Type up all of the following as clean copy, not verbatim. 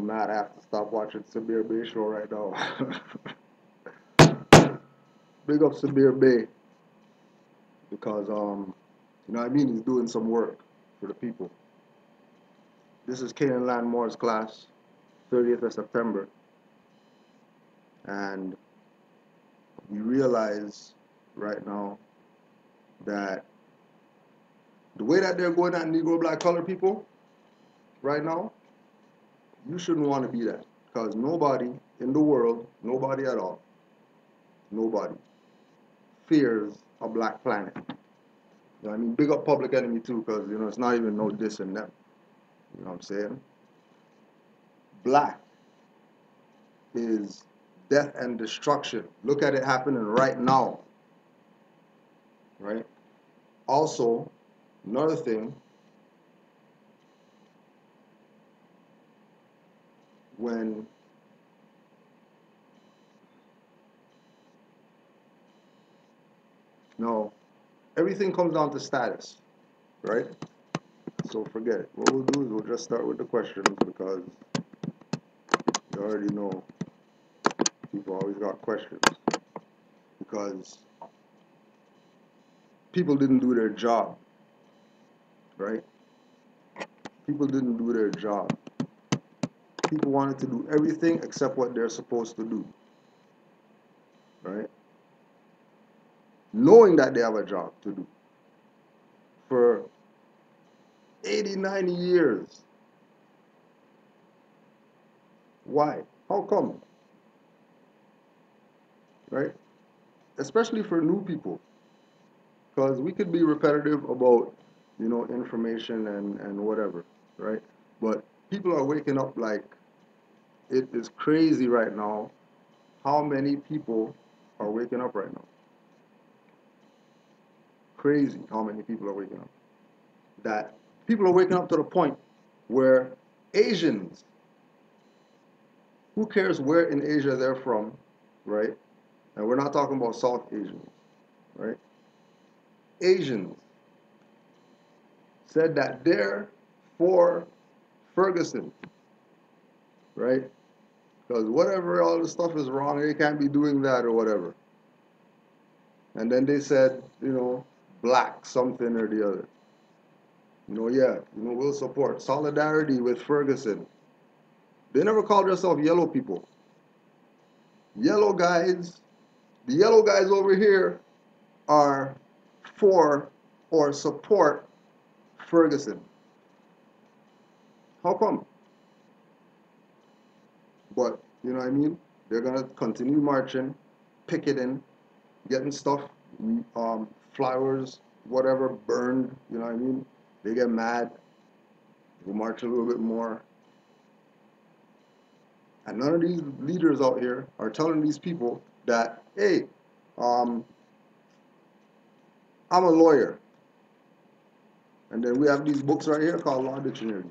mad. I have to stop watching Sabir Bay show right now. Big up Sabir Bay because you know what I mean. He's doing some work for the people. This is Canaanland Moore's class, 30th of September, and we realize right now that the way that they're going at Negro, Black, Color people right now, you shouldn't want to be that because nobody in the world, nobody at all, nobody fears a black planet. You know what I mean? Big up Public Enemy too, because you know it's not even no diss in them. You know what I'm saying? Black is death and destruction. Look at it happening right now. Right? Also, another thing, when no, everything comes down to status, right? So forget it. What we'll do is we'll just start with the questions because you already know people always got questions because people didn't do their job, right? People didn't do their job. People wanted to do everything except what they're supposed to do, right? Knowing that they have a job to do for 80, 90 years. Why? How come? Right? Especially for new people. Because we could be repetitive about, you know, information and whatever, right? But people are waking up like it is crazy right now how many people are waking up right now. Crazy how many people are waking up. That people are waking up to the point where Asians, who cares where in Asia they're from, right? And we're not talking about South Asians, right? Asians said that they're for Ferguson, right? Because whatever all the stuff is wrong, they can't be doing that or whatever. And then they said, you know, black something or the other. You know, yeah, you know, we'll support solidarity with Ferguson. They never called themselves yellow people. Yellow guys, the yellow guys over here are for or support Ferguson. How come? But, you know what I mean? They're going to continue marching, picketing, getting stuff, flowers, whatever, burned, you know what I mean? They get mad, they march a little bit more. And none of these leaders out here are telling these people that, hey, I'm a lawyer. And then we have these books right here called law dictionaries.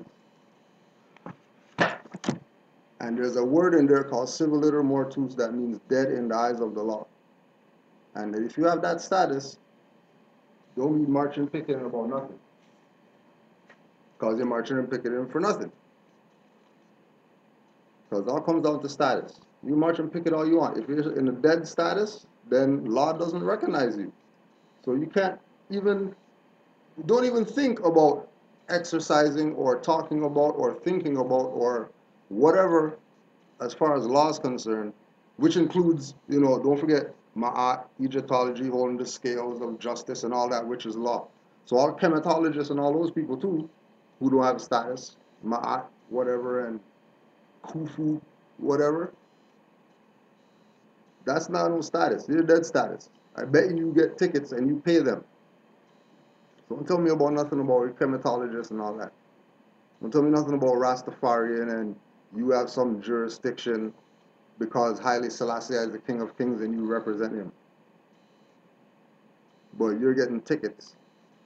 And there's a word in there called civiliter mortuus that means dead in the eyes of the law. And if you have that status, don't be marching picketing about nothing. Because you're marching and picketing for nothing. Because it all comes down to status. You march and picket all you want. If you're in a dead status, then law doesn't recognize you. So you can't even, don't even think about exercising or talking about or thinking about or whatever as far as law is concerned, which includes, you know, don't forget Ma'at, Egyptology, holding the scales of justice and all that, which is law. So all chematologists and all those people too, who don't have a status, Ma'at, whatever, and Khufu, whatever, that's not no status. You're dead status. I bet you get tickets and you pay them. So don't tell me about nothing about chematologists and all that. Don't tell me nothing about Rastafarian and you have some jurisdiction because Haile Selassie is the King of Kings and you represent him. But you're getting tickets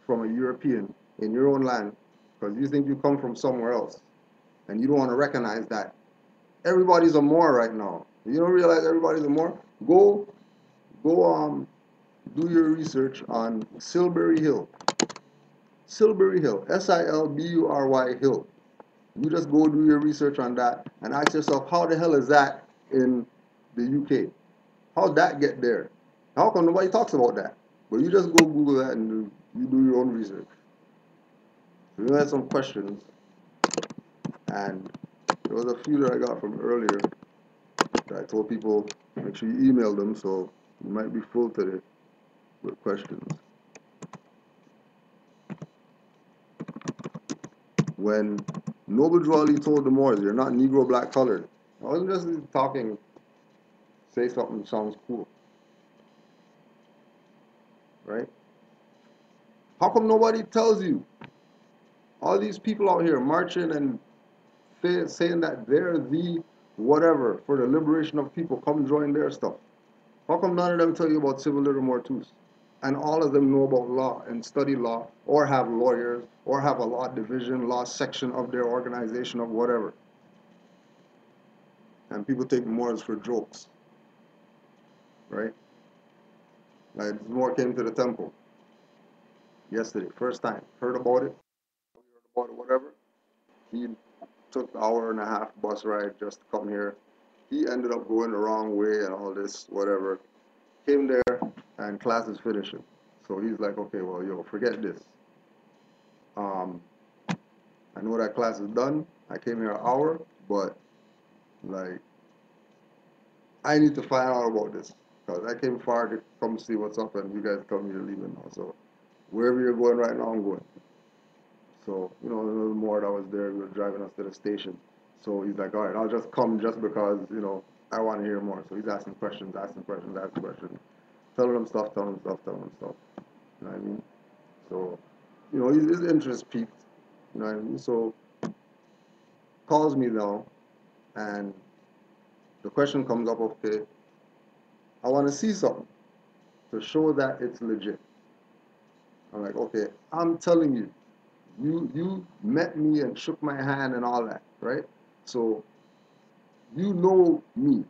from a European in your own land because you think you come from somewhere else. And you don't want to recognize that everybody's a Moor right now. You don't realize everybody's a Moor? Go do your research on Silbury Hill. Silbury Hill, Silbury Hill. You just go do your research on that and ask yourself, how the hell is that in the UK? How'd that get there? How come nobody talks about that? But you just go Google that and you do your own research. So you had some questions, and there was a few that I got from earlier that I told people make sure you email them, so you might be full today with questions. When Noble Drew Ali told the Moors, "You're not Negro, black, colored," I wasn't just talking. Say something sounds cool, right? How come nobody tells you? All these people out here marching and saying that they're the whatever for the liberation of people, come join their stuff. How come none of them tell you about civil liber mortuus? And all of them know about law and study law, or have lawyers, or have a law division, law section of their organization of whatever. And people take Moors for jokes, right? Like Moor came to the temple yesterday, first time. Heard about it, whatever. He took the hour and a half bus ride just to come here. He ended up going the wrong way and all this, whatever. Came there and class is finishing. So he's like, okay, well, yo, forget this. Um, I know that class is done. I came here an hour, but like, I need to find out about this because I came far to come see what's up, and you guys tell me you're leaving now. So wherever you're going right now, I'm going. So you know, a little more that was there. We were driving us to the station. So he's like, all right, I'll just come just because I want to hear more. So he's asking questions, asking questions, asking questions, telling him stuff, telling him stuff, telling him stuff. You know what I mean? So his interest peaked. You know what I mean? So calls me now, and the question comes up, okay, I want to see something to show that it's legit. I'm like, okay, I'm telling you, you met me and shook my hand and all that, right? So you know me.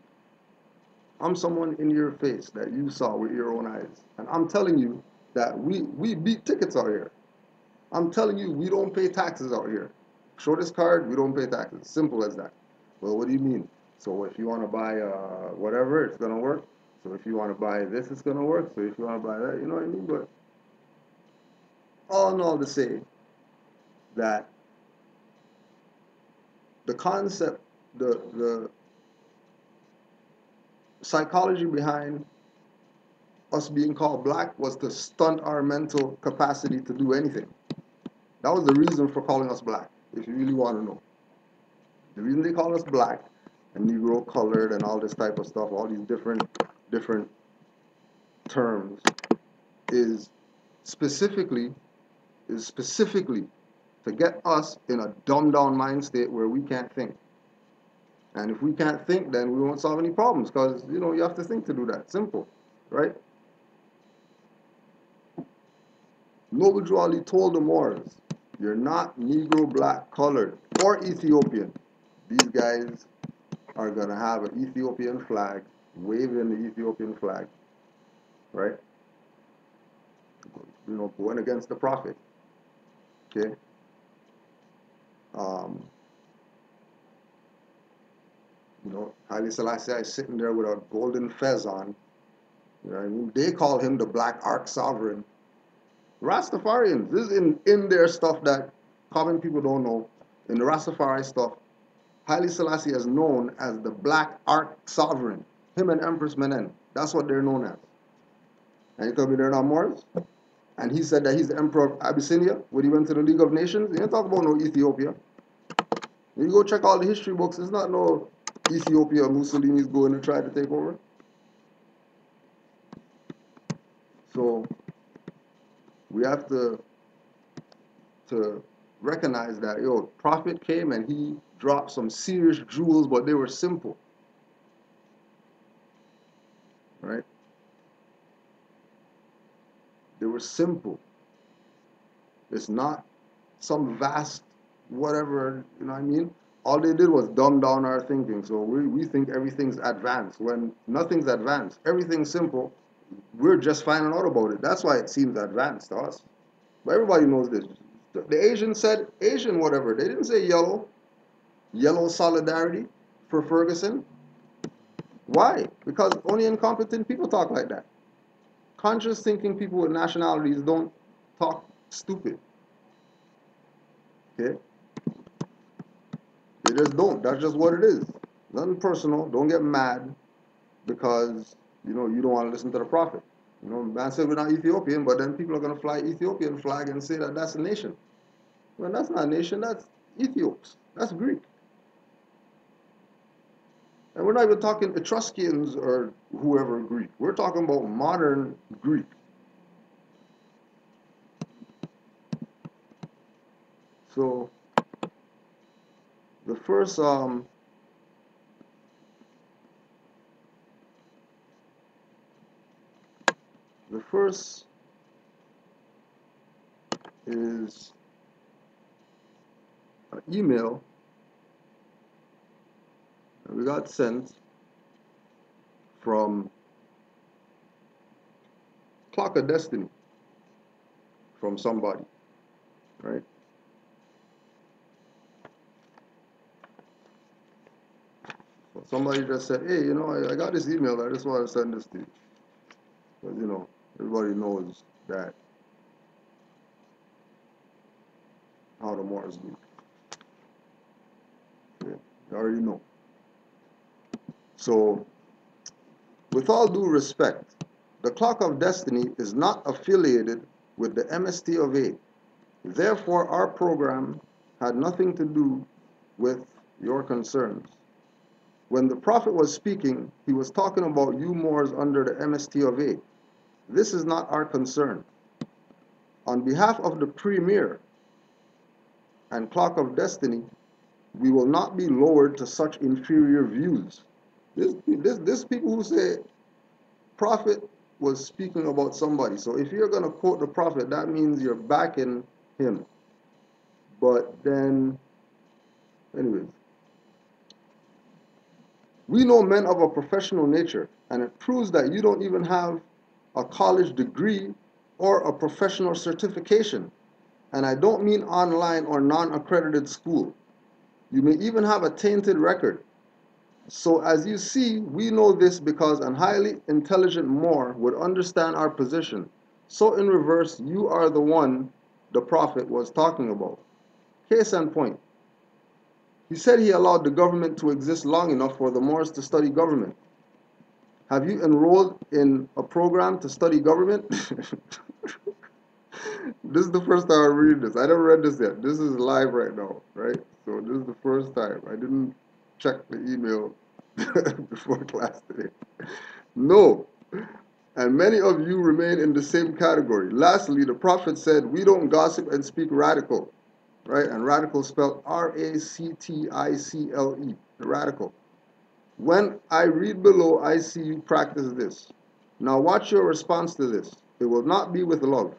I'm someone in your face that you saw with your own eyes. And I'm telling you that we beat tickets out here. I'm telling you, we don't pay taxes out here. Show this card, we don't pay taxes. Simple as that. Well, what do you mean? So if you want to buy whatever, it's going to work. So if you want to buy this, it's going to work. So if you want to buy that, you know what I mean? But all in all to say that the concept, the psychology behind us being called black was to stunt our mental capacity to do anything. That was the reason for calling us black, if you really want to know. The reason they call us black and Negro colored and all this type of stuff, all these different terms, is specifically to get us in a dumbed down mind state where we can't think. And if we can't think, then we won't solve any problems because you have to think to do that. Simple, right? Noble Drew Ali told the Moors, "You're not Negro, black, colored, or Ethiopian. These guys are gonna have an Ethiopian flag, waving the Ethiopian flag, right? Going against the prophet. Okay. Um, Haile Selassie is sitting there with a golden fez on. You know what I mean? They call him the Black Ark Sovereign. Rastafarians, this is in their stuff that common people don't know. In the Rastafari stuff, Haile Selassie is known as the Black Ark Sovereign. Him and Empress Menen. That's what they're known as. And you tell me they're not Moors? And he said that he's the Emperor of Abyssinia when he went to the League of Nations. He didn't talk about no Ethiopia. You go check all the history books, it's not no Ethiopia Mussolini's going to try to take over. So we have to recognize that, Prophet came and he dropped some serious jewels, but they were simple. Right? They were simple. It's not some vast whatever, you know what I mean? All they did was dumb down our thinking. So we think everything's advanced when nothing's advanced. Everything's simple. We're just finding out about it. That's why it seems advanced to us. But everybody knows this. The Asian said Asian whatever. They didn't say yellow. yellow solidarity for Ferguson. Why? Because only incompetent people talk like that. Conscious thinking people with nationalities don't talk stupid. Okay? They just don't. That's just what it is. Nothing personal. Don't get mad because you don't want to listen to the prophet. Man said we're not Ethiopian, but then people are gonna fly Ethiopian flag and say that that's a nation. Well, that's not a nation. That's Ethiops. That's Greek. And we're not even talking Etruscans or whoever Greek. We're talking about modern Greek. So the first the first is an email that we got sent from Clock of Destiny from somebody, right? So somebody just said, hey, I got this email. I just want to send this to you. Because, everybody knows that how the Moors do. Yeah, you already know. So, with all due respect, the Clock of Destiny is not affiliated with the MST of A. Therefore, our program had nothing to do with your concerns. When the Prophet was speaking, he was talking about you Moors under the MST of A. This is not our concern. On behalf of the Premier and Clock of Destiny, we will not be lowered to such inferior views. This people who say Prophet was speaking about somebody. So if you're going to quote the Prophet, that means you're backing him. But then, anyways, we know men of a professional nature, and it proves that you don't even have a college degree or a professional certification. And I don't mean online or non-accredited school. You may even have a tainted record. So as you see, we know this because an highly intelligent Moor would understand our position. So in reverse, you are the one the Prophet was talking about. Case in point. He said he allowed the government to exist long enough for the Moors to study government. Have you enrolled in a program to study government? This is the first time I'm reading this. I never read this yet. This is live right now, right? So this is the first time. I didn't check the email before class today. No. And many of you remain in the same category. Lastly, the Prophet said, we don't gossip and speak radical, right? And radical spelled R-A-C-T-I-C-L-E, the radical. When I read below, I see you practice this. Now watch your response to this. It will not be with love.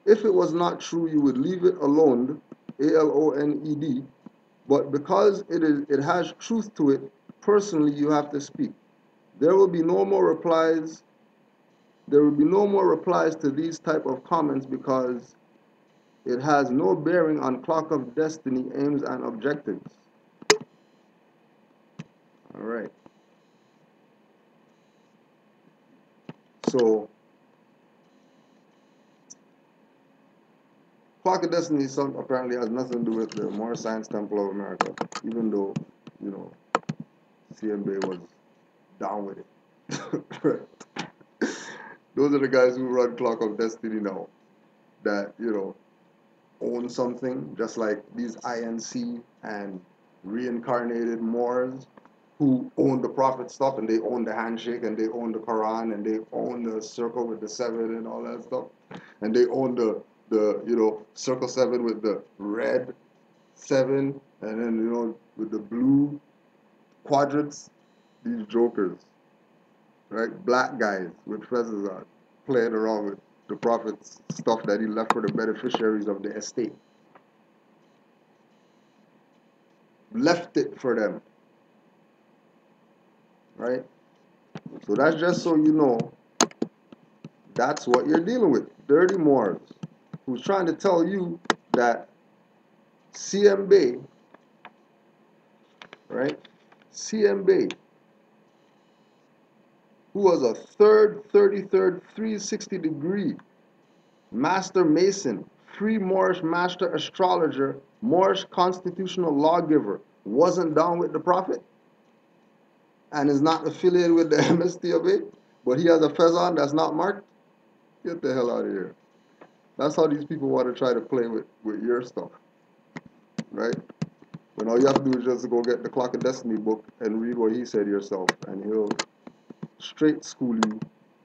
If it was not true, you would leave it alone, A-L-O-N-E-D, but because it has truth to it, personally you have to speak. There will be no more replies. There will be no more replies to these type of comments because it has no bearing on Clock of Destiny aims and objectives. All right. So Clock of Destiny apparently has nothing to do with the Moor Science Temple of America, even though, CMB was down with it. Those are the guys who run Clock of Destiny now that, own something, just like these INC and reincarnated Moors who own the Prophet stuff, and they own the handshake, and they own the Quran, and they own the circle with the 7 and all that stuff, and they own the circle 7 with the red 7, and then with the blue quadrants. These jokers, right? Black guys with feathers on, playing around with the Prophet's stuff that he left for the beneficiaries of the estate. Left it for them, right? So that's just so you know, that's what you're dealing with. Dirty Moors who's trying to tell you that CMB right? CMB, who was a 360-degree master mason, free Moorish master astrologer, Moorish constitutional lawgiver, wasn't down with the Prophet and is not affiliated with the MSTFA, but he has a fez on that's not marked, get the hell out of here. That's how these people want to try to play with your stuff, right? When all you have to do is just go get the Clock of Destiny book and read what he said yourself, and he'll straight school you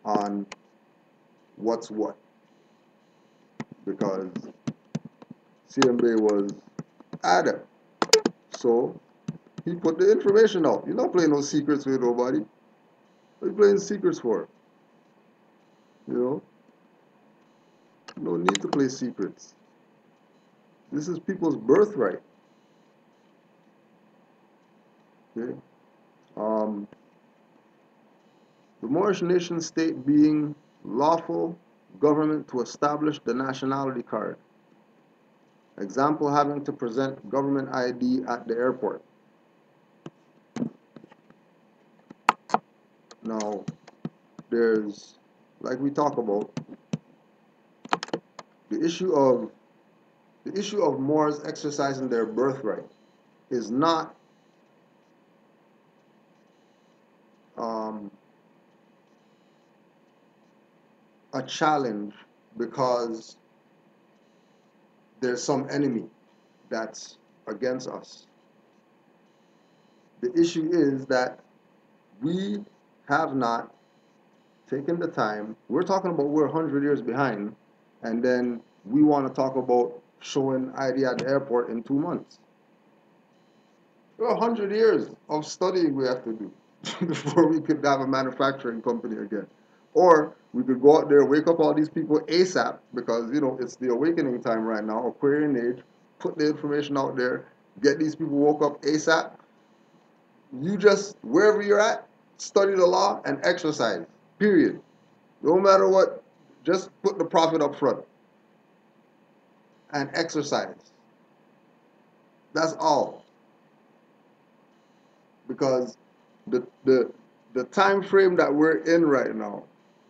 on what's what. Because CMB was Adam. So he put the information out. You're not playing no secrets with nobody. What are you playing secrets for? You know? No need to play secrets. This is people's birthright. Okay? The Moorish nation state being lawful government to establish the nationality card. Example, having to present government ID at the airport. Now, there's, like we talk about, the issue of Moors exercising their birthright is not a challenge because there's some enemy that's against us. The issue is that we have not taken the time. We're talking about we're 100 years behind, and then we want to talk about showing ID at the airport in 2 months. There are 100 years of studying we have to do before we could have a manufacturing company again. Or we could go out there, wake up all these people ASAP, because, you know, it's the awakening time right now, Aquarian age, put the information out there, get these people woke up ASAP. You just, wherever you're at, study the law and exercise, period. No matter what, just put the Prophet up front and exercise. That's all. Because the time frame that we're in right now,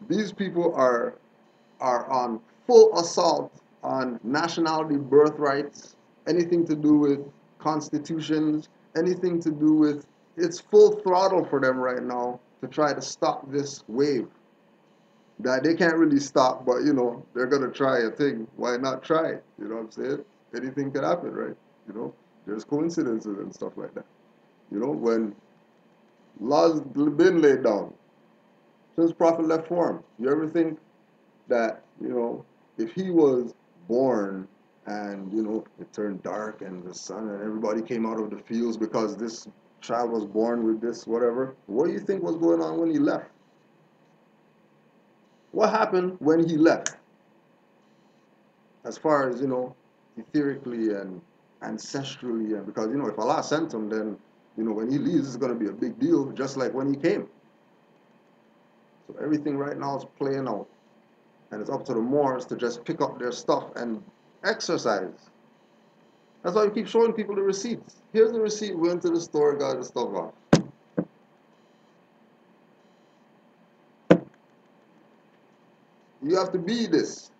these people are on full assault on nationality birthrights, anything to do with constitutions, anything to do with, it's full throttle for them right now to try to stop this wave that they can't really stop, but you know, they're gonna try a thing. Why not try it? You know what I'm saying? Anything could happen, right? You know, there's coincidences and stuff like that. You know, when laws been laid down since Prophet left for him. You ever think that, you know, if he was born and, you know, it turned dark and the sun and everybody came out of the fields because this child was born with this whatever, what do you think was going on when he left? What happened when he left? As far as, you know, etherically and ancestrally, and because, you know, if Allah sent him, then, you know, when he leaves, it's going to be a big deal, just like when he came. So everything right now is playing out. And it's up to the Moors to just pick up their stuff and exercise. That's why we keep showing people the receipts. Here's the receipt, went to the store, got the stuff off. You have to be this.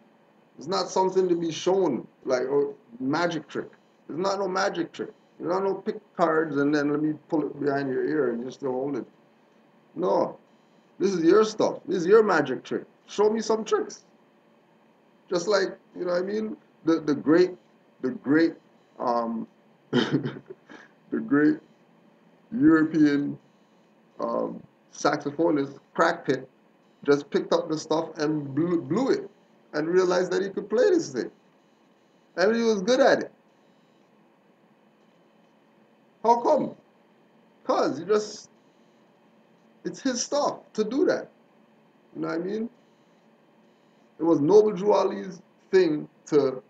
It's not something to be shown like a magic trick. It's not no magic trick. It's not no pick cards and then let me pull it behind your ear and you still hold it. No. This is your stuff. This is your magic trick. Show me some tricks. Just like, you know what I mean? The great the great European saxophonist, Crack Pit, just picked up the stuff and blew it and realized that he could play this thing. And he was good at it. How come? Because it's his stuff to do that. You know what I mean? It was Noble Drew Ali's thing to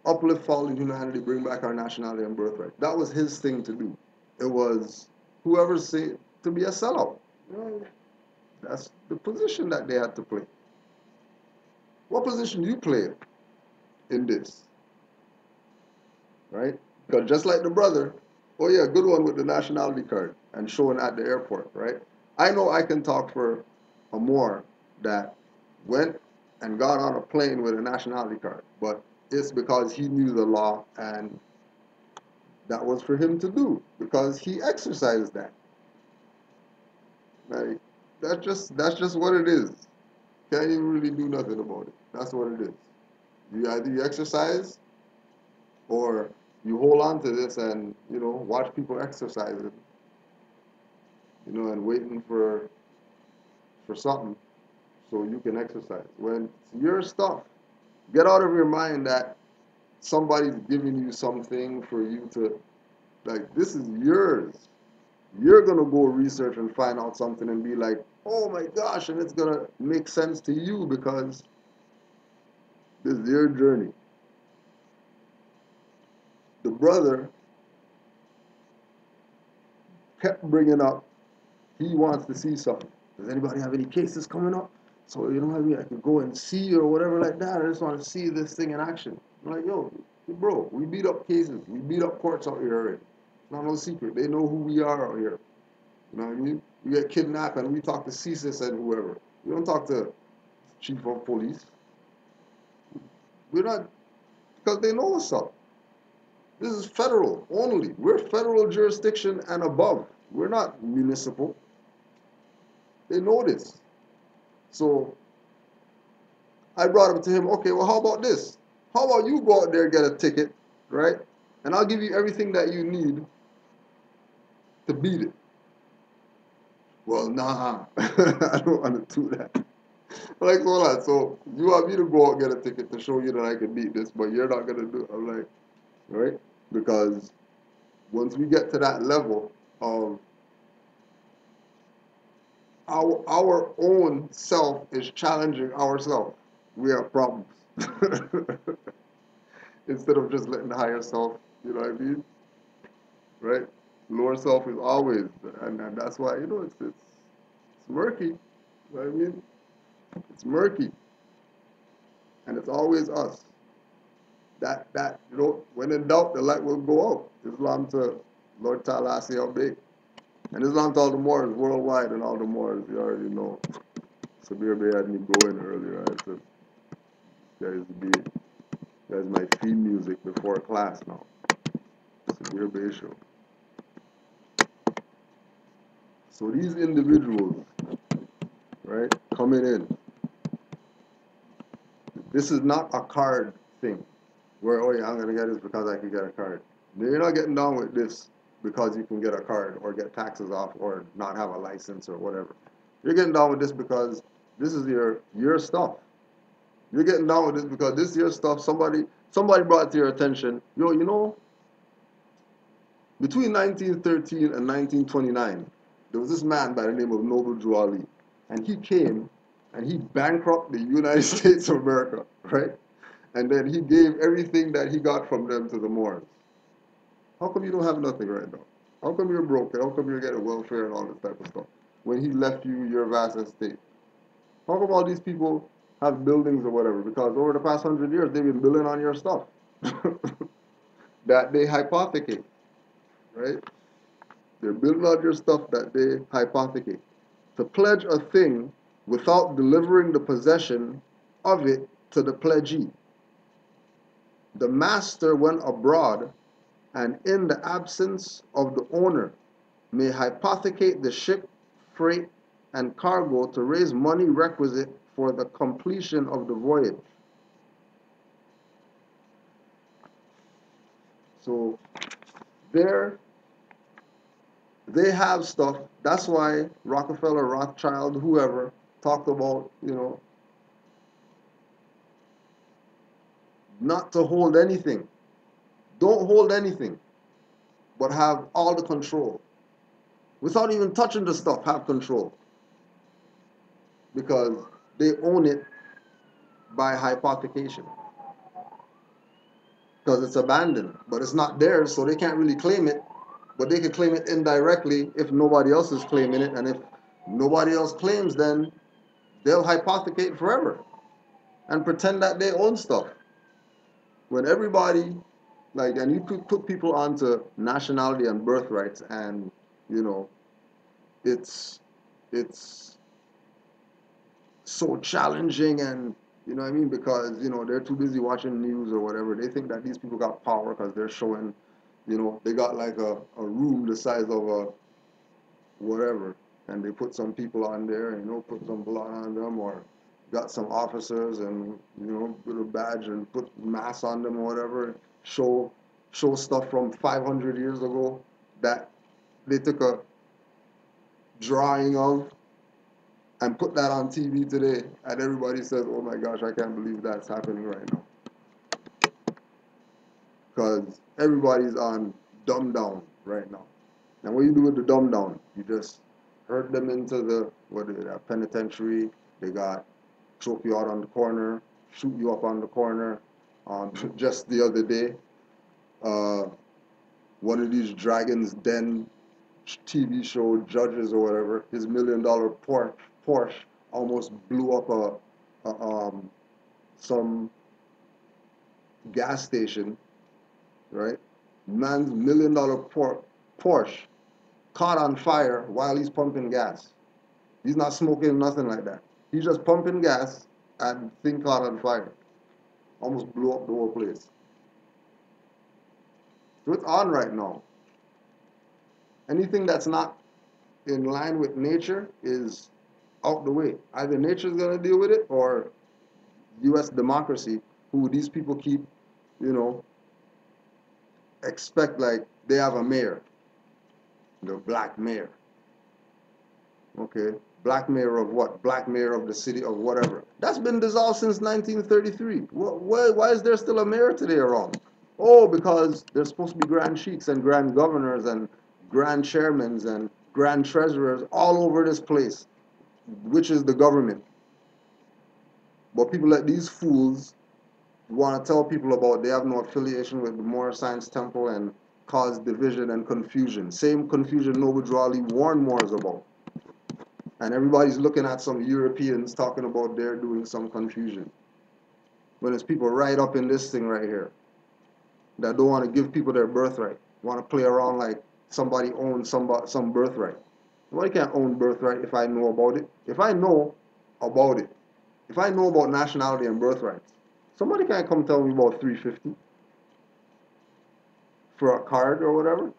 uplift fallen humanity, bring back our nationality and birthright. That was his thing to do. It was whoever said to be a sellout. You know, that's the position that they had to play. What position you played in this? Right? Because just like the brother, Oh yeah, good one with the nationality card and showing at the airport, right? I know I can talk for a Moor that went and got on a plane with a nationality card, but it's because he knew the law and that was for him to do because he exercised that. Like that's just what it is. Can't even really do nothing about it. That's what it is. You either you exercise or you hold on to this and watch people exercise it, and waiting for something so you can exercise. When it's your stuff, get out of your mind that somebody's giving you something for you to like. This is yours. You're gonna go research and find out something and be like, oh my gosh, and it's gonna make sense to you because this is your journey. The brother kept bringing up he wants to see something. Does anybody have any cases coming up? So you know what I mean? I can go and see or whatever like that. I just want to see this thing in action. I'm like, yo, bro, we beat up cases. We beat up courts out here already. It's not no secret. They know who we are out here. You know what I mean? We get kidnapped and we talk to CSIS and whoever. We don't talk to chief of police. We're not, because they know what's up. This is federal only. We're federal jurisdiction and above. We're not municipal. They know this. So I brought up to him, okay, well, how about this? How about you go out there and get a ticket, right? And I'll give you everything that you need to beat it. Well, nah, I don't want to do that. Like, hold on. So you want me to go out and get a ticket to show you that I can beat this, but you're not gonna do it. I'm like, right? Because once we get to that level of our own self is challenging ourselves, we have problems. Instead of just letting the higher self, you know what I mean? Right? Lower self is always, and that's why, it's murky. You know what I mean? It's murky. And it's always us. When in doubt, the light will go out. Islam to Lord Ta'ala see how big. And Islam to all the Moors worldwide and all the Moors, you already know. Sabir Bey had me going earlier. I said, guys my theme music before class now. Sabir Bey show. So these individuals, right, coming in, this is not a card thing where, oh yeah, I'm going to get this because I can get a card. You're not getting down with this because you can get a card or get taxes off or not have a license or whatever. You're getting down with this because this is your stuff. You're getting down with this because this is your stuff. Somebody brought it to your attention. Yo, between 1913 and 1929, there was this man by the name of Noble Drew Ali, and he came and he bankrupted the United States of America, right? And then he gave everything that he got from them to the Moors. How come you don't have nothing right now? How come you're broken? How come you're getting welfare and all this type of stuff? When he left you your vast estate. How come all these people have buildings or whatever? Because over the past 100 years, they've been building on your stuff that they hypothecate, right? They're building on your stuff that they hypothecate. To pledge a thing without delivering the possession of it to the pledgee. The master went abroad and in the absence of the owner may hypothecate the ship, freight, and cargo to raise money requisite for the completion of the voyage. So there they have stuff. That's why Rockefeller, Rothschild, whoever talked about, not to hold anything. Don't hold anything, but have all the control. Without even touching the stuff, have control. Because they own it by hypothecation. Because it's abandoned, but it's not theirs, so they can't really claim it. But they can claim it indirectly if nobody else is claiming it, and if nobody else claims, then they'll hypothecate forever and pretend that they own stuff. When everybody Like, and you could put people onto nationality and birthrights, and you know, it's it's so challenging, and you know what I mean, because you know they're too busy watching news or whatever. They think that these people got power because they're showing, you know, they got like a room the size of a whatever, and they put some people on there, and you know, put some blood on them, or got some officers, and you know, put a badge and put mass on them or whatever. Show show stuff from 500 years ago that they took a drawing of and put that on TV today, and everybody says, "Oh my gosh, I can't believe that's happening right now," because everybody's on dumb down right now. And what you do with the dumb down? You just herd them into the what is it, penitentiary. They got choke you out on the corner, shoot you up on the corner. Just the other day, uh, one of these Dragons Den TV show judges or whatever, his $1 million Porsche almost blew up some gas station, right? Man's $1 million Porsche caught on fire while he's pumping gas. He's not smoking nothing like that. He's just pumping gas and thing caught on fire. Almost blew up the whole place. So it's on right now. Anything that's not in line with nature is out the way. Either nature's gonna deal with it or US democracy, who these people keep, you know, expect like they have a mayor, the black mayor. Okay. Black mayor of what? Black mayor of the city of whatever. That's been dissolved since 1933. Why is there still a mayor today around? Oh, because there's supposed to be grand sheiks and grand governors and grand chairmans and grand treasurers all over this place, which is the government. But people like these fools want to tell people about they have no affiliation with the Moor Science Temple and cause division and confusion. Same confusion Noble Drawley warned Moors about. And everybody's looking at some Europeans talking about they're doing some confusion. When there's people right up in this thing right here that don't want to give people their birthright, want to play around like somebody owns some birthright. Nobody can't own birthright if I know about it. If I know about it, if I know about nationality and birthrights, somebody can't come tell me about 350 for a card or whatever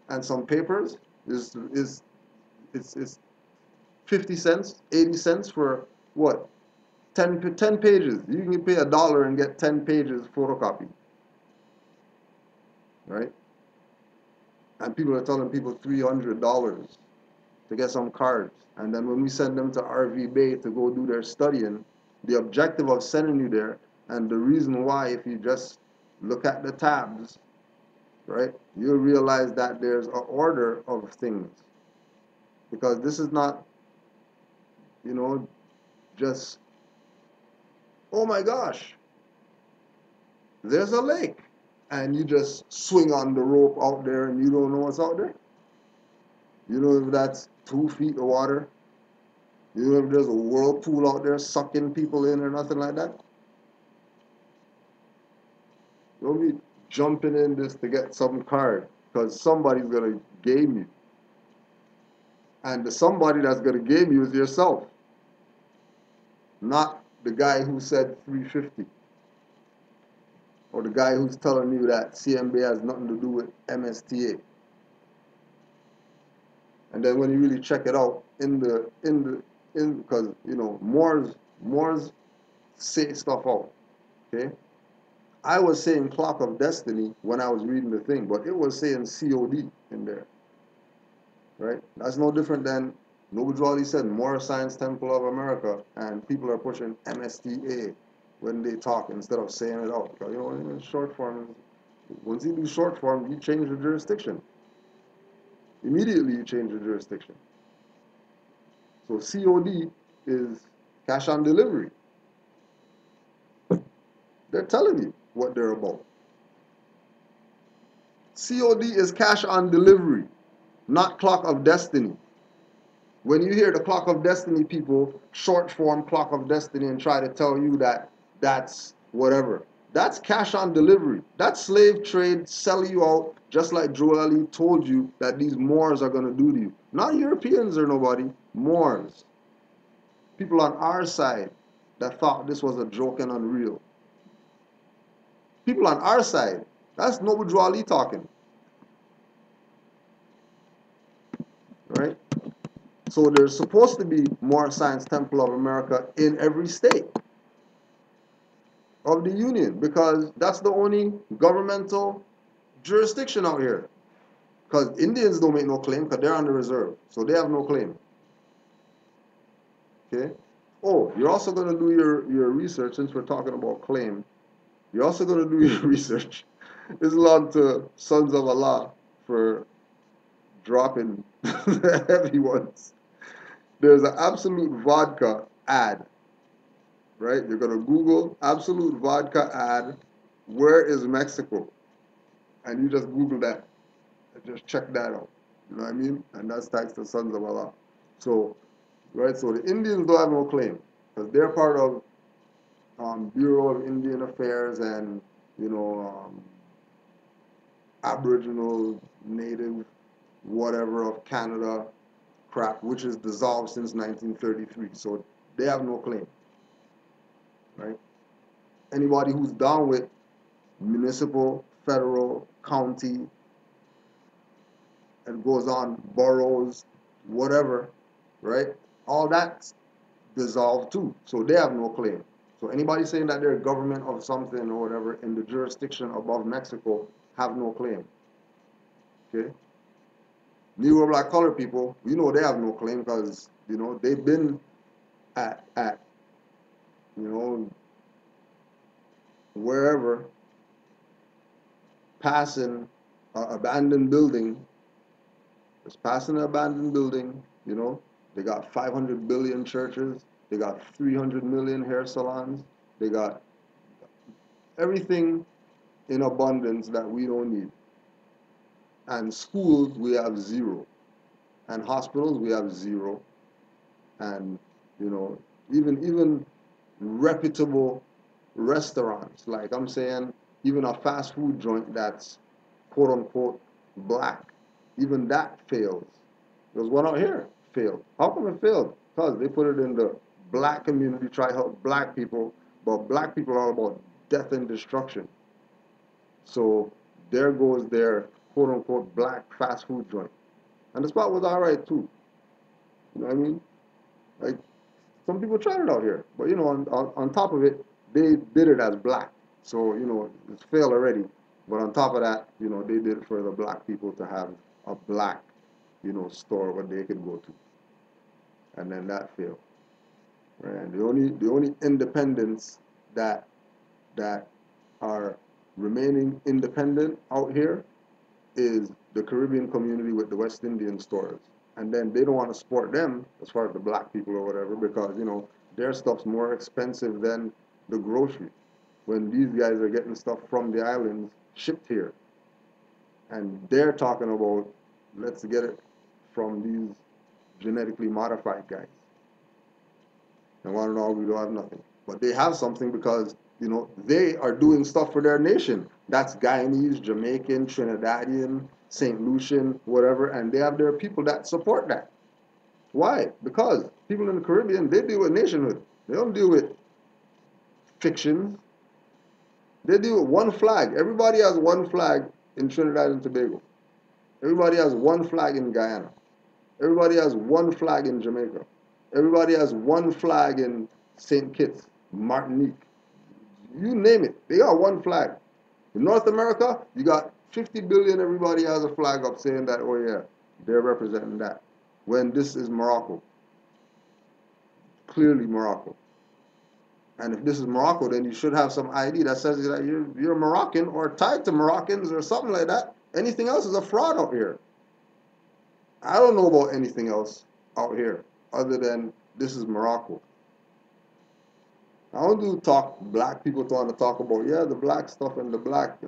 and some papers is 50 cents, 80 cents for what? 10 pages. You can pay $1 and get 10 pages photocopied, right? And people are telling people $300 to get some cards. And then when we send them to RV Bay to go do their studying, the objective of sending you there and the reason why, if you just look at the tabs, right, you'll realize that there's an order of things. Because this is not, you know, just, oh my gosh, there's a lake. And you just swing on the rope out there and you don't know what's out there. You know if that's 2 feet of water. You know if there's a whirlpool out there sucking people in or nothing like that. Don't be jumping in this to get some card because somebody's going to game you. And the somebody that's going to game you is yourself, not the guy who said 350 or the guy who's telling you that CMB has nothing to do with MSTA. And then when you really check it out because you know Moors say stuff out. Okay, I was saying Clock of Destiny when I was reading the thing, but it was saying COD in there. Right? That's no different than Noble Drawley said Moor Science Temple of America, and people are pushing MSTA when they talk instead of saying it out. Because you know, in short form, once you do short form, you change the jurisdiction. Immediately you change the jurisdiction. So COD is cash on delivery. They're telling you what they're about. COD is cash on delivery, not Clock of Destiny. When you hear the Clock of Destiny people short form Clock of Destiny and try to tell you that that's whatever, That's cash on delivery. That's slave trade, sell you out, just like Joel told you that these Moors are going to do to you. Not Europeans or nobody, Moors. People on our side that thought this was a joke and unreal. People on our side. That's Noble Joel talking, right? So there's supposed to be more Science Temple of America in every state of the Union because that's the only governmental jurisdiction out here. Because Indians don't make no claim because they're on the reserve. So they have no claim. Okay? Oh, you're also going to do your research since we're talking about claim. You're also going to do your research. Islam to Sons of Allah for dropping the heavy ones. There's an Absolute Vodka ad, right? You're going to Google Absolute Vodka ad, where is Mexico? And you just Google that and just check that out. You know what I mean? And that's thanks to Sons of Allah. So, right, so the Indians don't have no claim because they're part of Bureau of Indian Affairs and, you know, Aboriginal, Native, whatever of Canada crap, which is dissolved since 1933. So they have no claim, right? Anybody who's down with municipal, federal, county, and goes on boroughs, whatever, right? All that's dissolved too. So they have no claim. So anybody saying that they're government of something or whatever in the jurisdiction above Mexico have no claim. Okay? Negro, black, colored people, we know they have no claim because, you know, they've been at you know, wherever, passing an abandoned building, just passing an abandoned building, you know, they got 500 billion churches, they got 300 million hair salons, they got everything in abundance that we don't need. And schools, we have zero. And hospitals, we have zero. And, you know, even reputable restaurants, like I'm saying, even a fast food joint that's quote unquote black, even that fails. There's one out here, failed. How come it failed? Because they put it in the black community, try to help black people, but black people are all about death and destruction. So there goes their quote unquote black fast food joint. And the spot was alright too. You know what I mean? Like some people tried it out here. But you know, on top of it, they did it as black. So, you know, it's failed already. But on top of that, you know, they did it for the black people to have a black, you know, store where they could go to. And then that failed. Right? And the only independents that that are remaining independent out here is the Caribbean community with the West Indian stores. And then they don't want to support them as far as the black people or whatever because, you know, their stuff's more expensive than the grocery. When these guys are getting stuff from the islands shipped here. And they're talking about, let's get it from these genetically modified guys. And want to know we don't have nothing. But they have something because, you know, they are doing stuff for their nation. That's Guyanese, Jamaican, Trinidadian, St. Lucian, whatever, and they have their people that support that. Why? Because people in the Caribbean, they deal with nationhood. They don't deal with fictions. They deal with one flag. Everybody has one flag in Trinidad and Tobago. Everybody has one flag in Guyana. Everybody has one flag in Jamaica. Everybody has one flag in St. Kitts, Martinique. You name it. They got one flag. In North America, you got 50 billion, everybody has a flag up saying that, oh yeah, they're representing that. When this is Morocco. Clearly Morocco. And if this is Morocco, then you should have some ID that says that you're Moroccan or tied to Moroccans or something like that. Anything else is a fraud out here. I don't know about anything else out here other than this is Morocco. I don't do talk, black people trying to talk about, yeah, the black stuff and the black.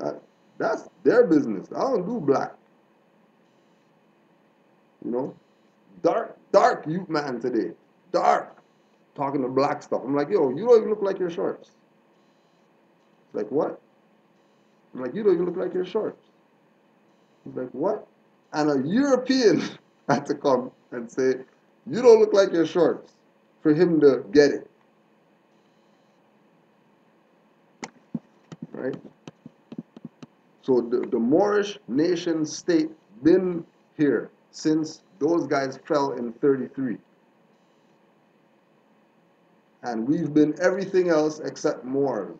That's their business. I don't do black. You know? Dark youth man today. Dark. Talking to black stuff. I'm like, yo, you don't even look like your shorts. Like, what? I'm like, you don't even look like your shorts. He's like, what? And a European had to come and say, you don't look like your shorts, for him to get it, right? So the Moorish nation state been here since those guys fell in 33. And we've been everything else except Moors.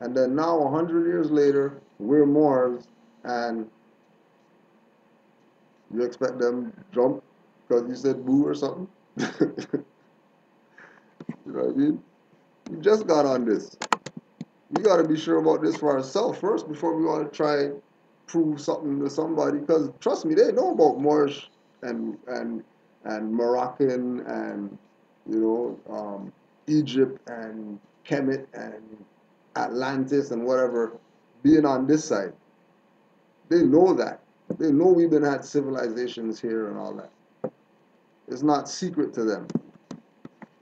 And then now, 100 years later, we're Moors, and you expect them to jump because you said boo or something? You know what I mean? We just got on this. We got to be sure about this for ourselves first before we want to try prove something to somebody. Because trust me, they know about Moorish and Moroccan and Egypt and Kemet and Atlantis and whatever being on this side. They know that. They know we've been had civilizations here and all that. It's not secret to them.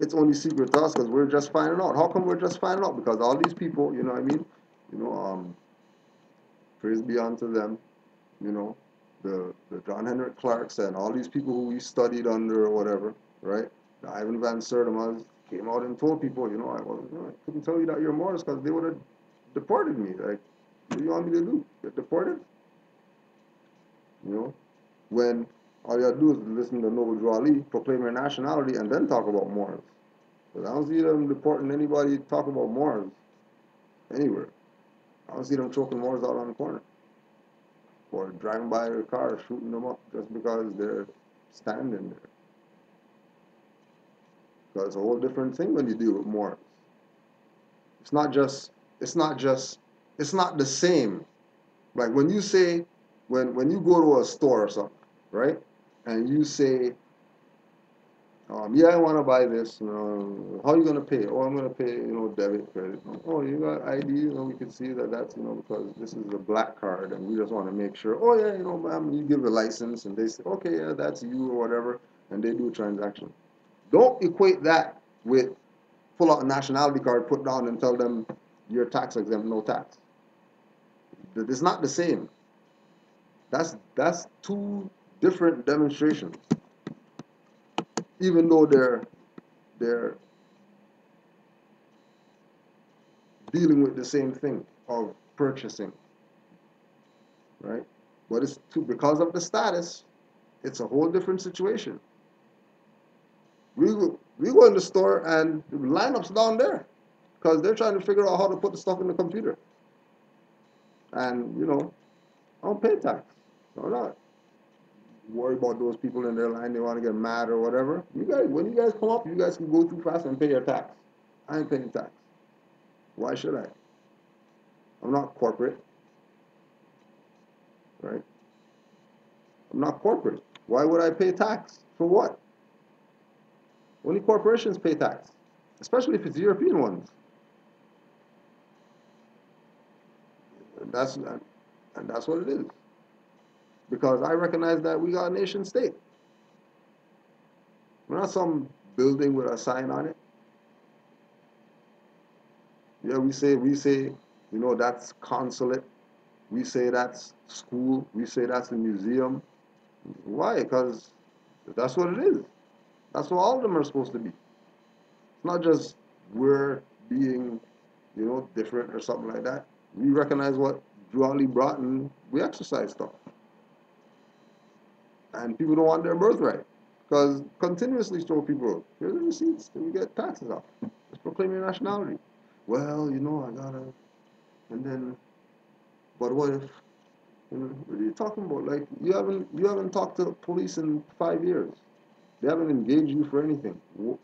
It's only secret to us because we're just finding out. How come we're just finding out? Because all these people, you know what I mean? You know, praise be unto them, you know, the John Henrik Clarks and all these people who we studied under or whatever, right? The Ivan Van Sertima's came out and told people, I couldn't tell you that you're Morris because they would have deported me. Like, what do you want me to do? Get deported? You know? When all you have to do is listen to Noble Drew Ali, proclaim your nationality, and then talk about Moors. Because I don't see them deporting anybody talk about Moors anywhere. I don't see them choking Moors out on the corner. Or driving by their car, shooting them up just because they're standing there. Because it's a whole different thing when you deal with Moors. It's not the same. Like when you say, when you go to a store or something, right? And you say, yeah, I want to buy this. How are you going to pay? Oh, I'm going to pay, debit, credit. Oh, you got ID? We can see that that's, because this is a black card, and we just want to make sure. Oh, yeah, ma'am, you give the license, and they say, okay, yeah, that's you or whatever, and they do a transaction. Don't equate that with pull out a nationality card, put down, and tell them you're tax exempt, no tax. It's not the same. That's two different demonstrations, even though they're dealing with the same thing of purchasing, right? But because of the status, it's a whole different situation. We go in the store and the lineup's down there because they're trying to figure out how to put the stuff in the computer. And I don't pay tax. I'm not worried about those people in their line. They want to get mad or whatever. You guys, when you guys come up, you guys can go too fast and pay your tax. I ain't paying tax. Why should I? I'm not corporate, right? I'm not corporate. Why would I pay tax? For what? Only corporations pay tax, especially if it's European ones. And that's what it is. Because I recognize that we got a nation state. We're not some building with a sign on it. Yeah, we say, that's consulate. We say that's school. We say that's a museum. Why? Because that's what it is. That's what all of them are supposed to be. It's not just we're being, different or something like that. We recognize what Drew Ali brought and we exercise stuff. And people don't want their birthright. Because continuously show people, here's the receipts, and we get taxes off. Let's proclaim your nationality. Well, I gotta, and then, but what if, what are you talking about? Like, you haven't talked to the police in 5 years. They haven't engaged you for anything.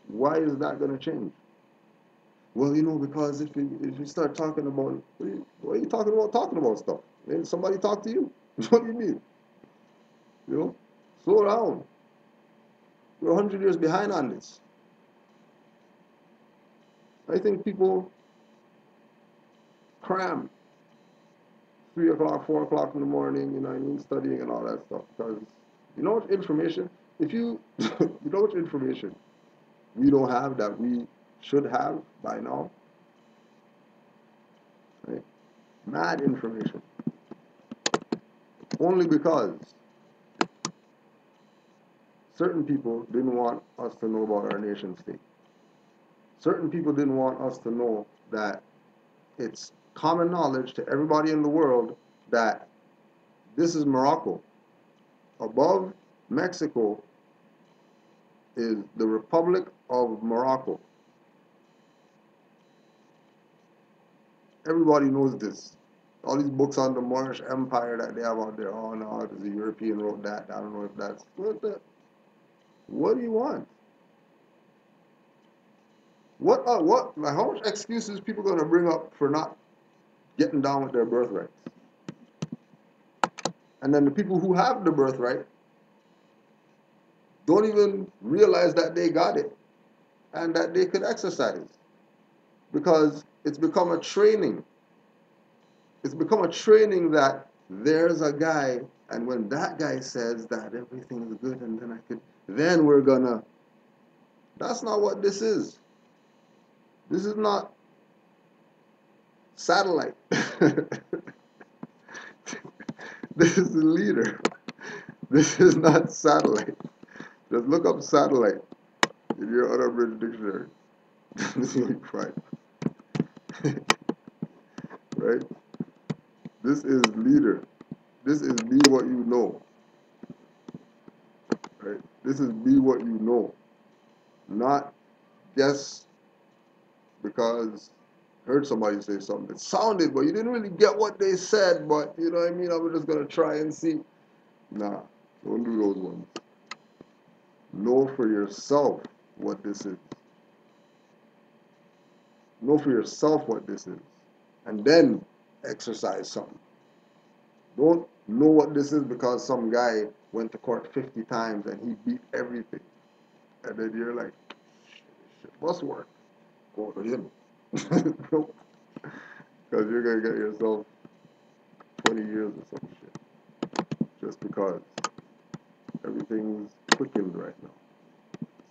Why is that gonna change? Well, because if you start talking about, what are you talking about stuff? Then somebody talk to you. What do you mean? Slow down. We're 100 years behind on this. I think people cram 3 o'clock, 4 o'clock in the morning, studying and all that stuff. Because what information, if you, you know what information we don't have that we should have by now, right? Mad information. Only because certain people didn't want us to know about our nation state. Certain people didn't want us to know that it's common knowledge to everybody in the world that this is Morocco. Above Mexico is the Republic of Morocco. Everybody knows this. All these books on the Moorish Empire that they have out there, oh no, because the European wrote that. I don't know if that's what do you want? What like how much excuses people gonna bring up for not getting down with their birthrights? And then the people who have the birthright don't even realize that they got it and that they could exercise because it's become a training. It's become a training that there's a guy, and when that guy says that everything is good, and then we're gonna. That's not what this is. This is not satellite. This is the leader. This is not satellite. Just look up satellite in your unabridged dictionary. See what you find. Right? This is leader. This is be what you know. Right? This is be what you know. Not guess because heard somebody say something. It sounded, but you didn't really get what they said, but you know what I mean? I was just gonna try and see. Nah, don't do those ones. Know for yourself what this is. Know for yourself what this is. And then exercise something. Don't know what this is because some guy went to court 50 times and he beat everything. And then you're like, shit must work. Go to him. Nope. Because you're going to get yourself 20 years or some shit. Just because everything's quickened right now.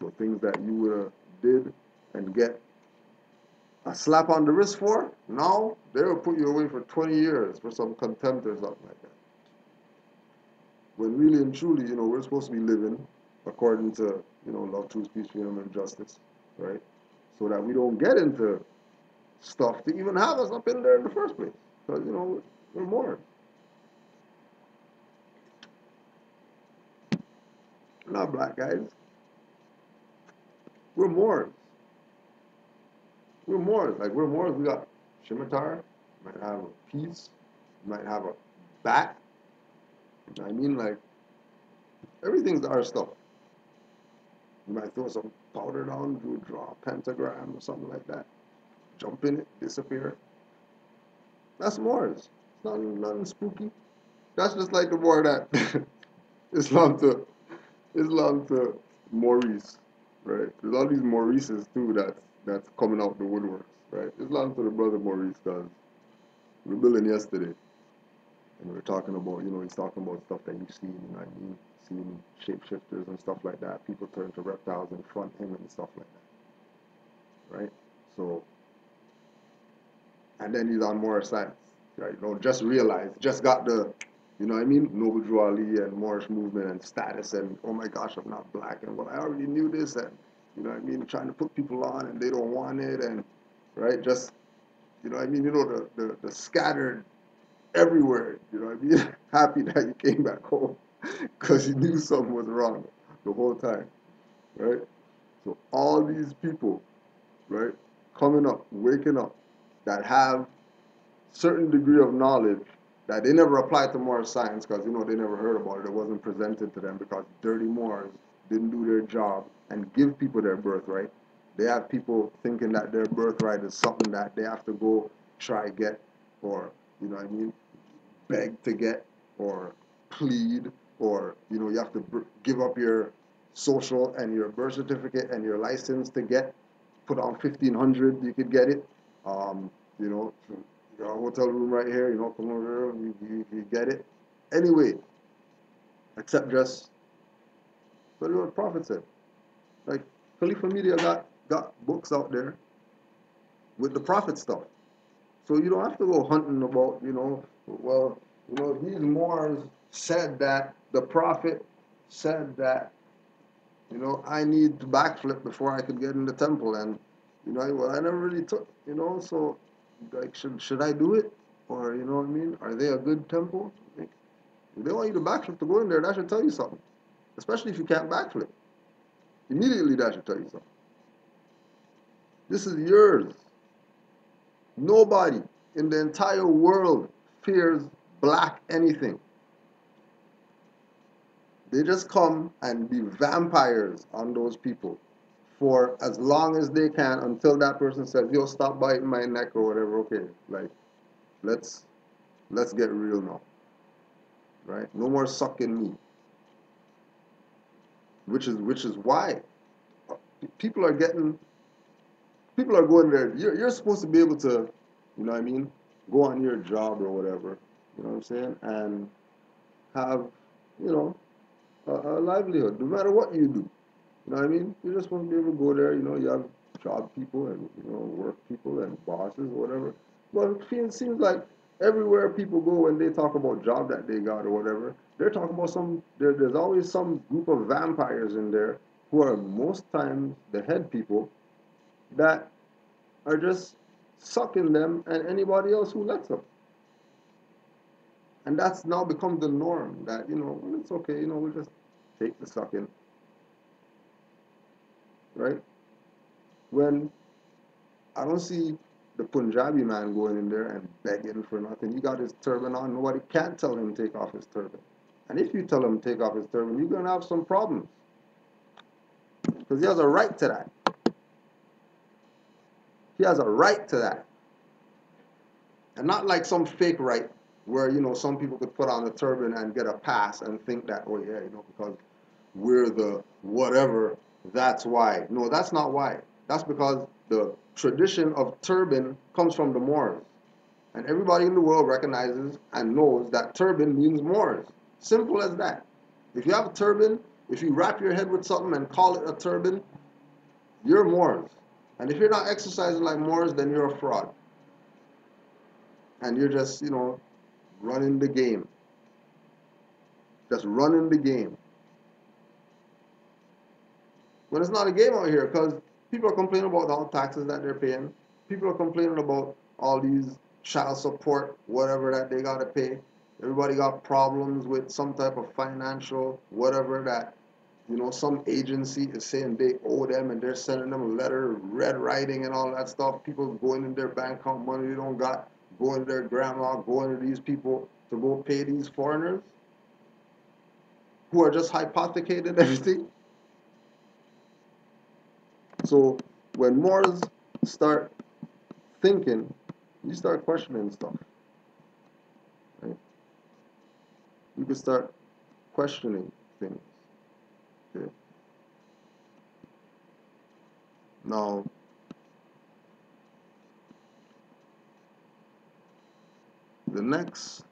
So things that you would have did and get a slap on the wrist for, now they'll put you away for 20 years for some contempt or something like that. When really and truly, we're supposed to be living according to, love, truth, peace, freedom, and justice, right? So that we don't get into stuff to even have us up in there in the first place. Because, we're more. We're not black guys. We're Moors. We're Moors. Like, we're Moors. We got scimitar, might have a piece, might have a bat. I mean, like, everything's our stuff. You might throw some powder down, draw a pentagram or something like that. Jump in it, disappear. That's Moors. It's not nothing spooky. That's just like the war that Islam to Maurice, right? There's all these Maurices too that's coming out the woodworks, right? Islam to the brother Maurice, because we were building yesterday and we were talking about, he's talking about stuff that you've seen, seen shapeshifters and stuff like that. People turn to reptiles in front of him and stuff like that, right? So, and then he's on more science, right? Just realized, just got the, Noble Drew Ali and Moorish movement and status and, oh my gosh, I'm not black and well, I already knew this and, trying to put people on and they don't want it and, right, just, the scattered everywhere, happy that you came back home because you knew something was wrong the whole time, right? So all these people, right, coming up, waking up, that have certain degree of knowledge that they never applied to Moorish science because, they never heard about it. It wasn't presented to them because dirty Moors didn't do their job and give people their birthright. They have people thinking that their birthright is something that they have to go try get or, beg to get or plead or, you have to give up your social and your birth certificate and your license to get, put on 1,500, you could get it. You know, you got a hotel room right here, come over here, you get it. Anyway, except just, what the Prophet said. Like, Khalifa Media got books out there with the Prophet stuff. So you don't have to go hunting about, well, these Moors said that the prophet said that, I need to backflip before I could get in the temple. And, well, I never really took, so, like, should I do it? Or, you know what I mean? Are they a good temple? Like, if they want you to backflip to go in there, that should tell you something. Especially if you can't backflip. Immediately that should tell you something. This is yours. Nobody in the entire world fears black anything. They just come and be vampires on those people for as long as they can until that person says, "Yo, stop biting my neck," or whatever. Okay, like let's let's get real now, right? No more sucking me. Which is why people are getting people are going there. You're supposed to be able to, you know what I mean, go on your job or whatever. You know what I'm saying, and have, you know, a livelihood, no matter what you do. You know what I mean? You're just supposed to be able to go there. You have job people and, work people and bosses or whatever. But it seems like everywhere people go when they talk about job that they got or whatever, they're talking about there's always some group of vampires in there who are most times the head people that are just sucking them and anybody else who lets them. And that's now become the norm that, well, it's okay, we'll just take the sucking, right? When I don't see the Punjabi man going in there and begging for nothing. He got his turban on. Nobody can't tell him to take off his turban. And if you tell him to take off his turban, you're going to have some problems. Because he has a right to that. He has a right to that. And not like some fake right where, some people could put on a turban and get a pass and think that, oh yeah, because we're the whatever, that's why. No, that's not why. That's because the tradition of turban comes from the Moors. And everybody in the world recognizes and knows that turban means Moors. Simple as that. If you have a turban, if you wrap your head with something and call it a turban, you're Moors. And if you're not exercising like Moors, then you're a fraud. And you're just, running the game. Just running the game. When it's not a game out here, because people are complaining about all the taxes that they're paying. People are complaining about all these child support, whatever that they got to pay. Everybody got problems with some type of financial whatever that, some agency is saying they owe them and they're sending them a letter, red writing and all that stuff. People going in their bank account, money they don't got, going to their grandma, going to these people to go pay these foreigners who are just hypothecated everything. So when Moors start thinking, you start questioning stuff. Right? You can start questioning things. Okay. Now, the next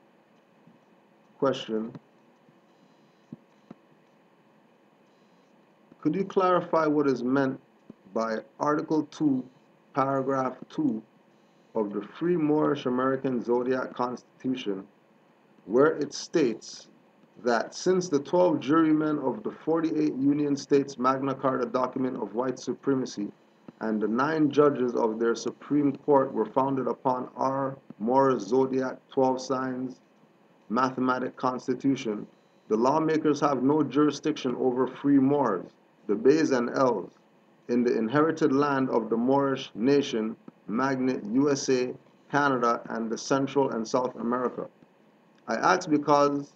question, could you clarify what is meant by Article 2, Paragraph 2 of the Free Moorish American Zodiac Constitution, where it states that since the 12 jurymen of the 48 Union States Magna Carta document of white supremacy and the 9 judges of their Supreme Court were founded upon our Moorish Zodiac 12 signs mathematic constitution, the lawmakers have no jurisdiction over free Moors, the Bays and L's, in the inherited land of the Moorish nation, Magnet USA, Canada, and the Central and South America. I ask because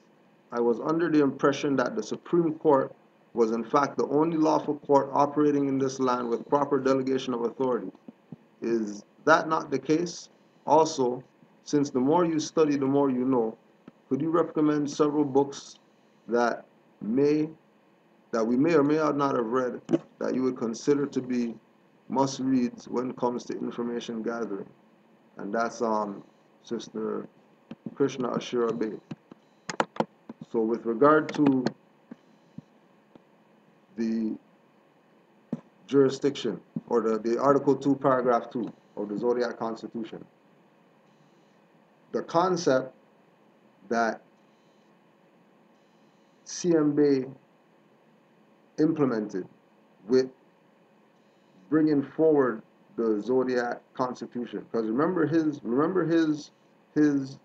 I was under the impression that the Supreme Court was in fact the only lawful court operating in this land with proper delegation of authority. Is that not the case? Also, since the more you study, the more you know, could you recommend several books that may that we may or may not have read that you would consider to be must reads when it comes to information gathering? And that's Sister Krishna Ashura Bay. So with regard to the jurisdiction or the Article 2, Paragraph 2 of the Zodiac Constitution, the concept that CMB implemented with bringing forward the Zodiac Constitution. Because his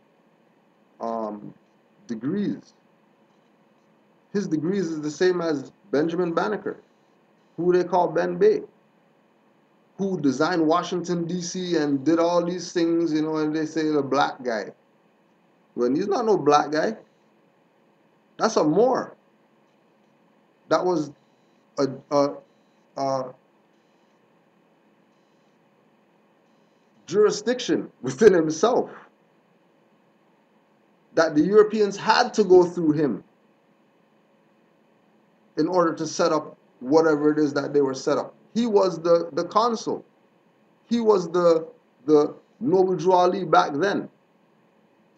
um, degrees. His degrees is the same as Benjamin Banneker, who they call Ben Bay, who designed Washington D.C. and did all these things, and they say the black guy. When he's not no black guy, that's a Moor. That was a jurisdiction within himself that the Europeans had to go through him in order to set up whatever it is that they were set up. He was the consul. He was the noble Juali back then.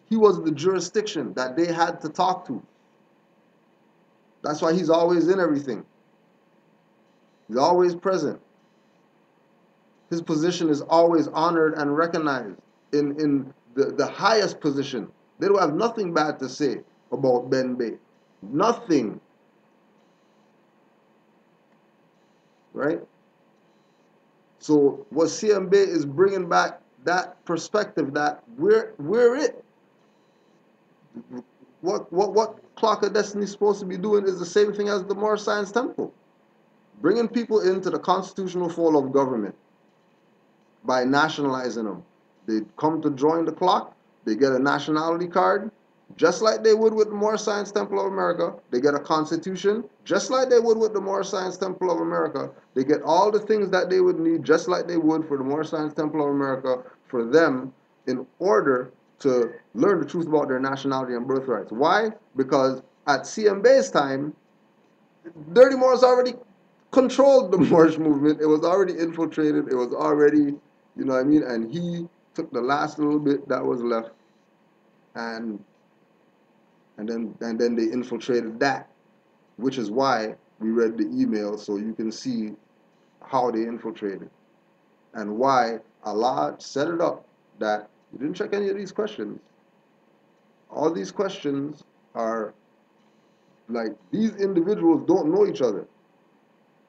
He was the jurisdiction that they had to talk to. That's why he's always in everything. He's always present. His position is always honored and recognized in the highest position. They don't have nothing bad to say about Ben Bay. Nothing. Right? So what CMB is bringing back that perspective that we're it. What Clock of Destiny is supposed to be doing is the same thing as the Moorish Science Temple. Bringing people into the constitutional fold of government by nationalizing them. They come to join the clock, they get a nationality card, just like they would with the Moorish Science Temple of America. They get a constitution, just like they would with the Moorish Science Temple of America. They get all the things that they would need, just like they would for the Moorish Science Temple of America, for them in order to learn the truth about their nationality and birthrights. Why? Because at CMB's time, Dirty Moors already controlled the Moorish movement. It was already infiltrated. It was already, you know what I mean? And he took the last little bit that was left, and then they infiltrated that, which is why we read the email so you can see how they infiltrated and why Allah set it up that you didn't check any of these questions. All these questions are like these individuals don't know each other,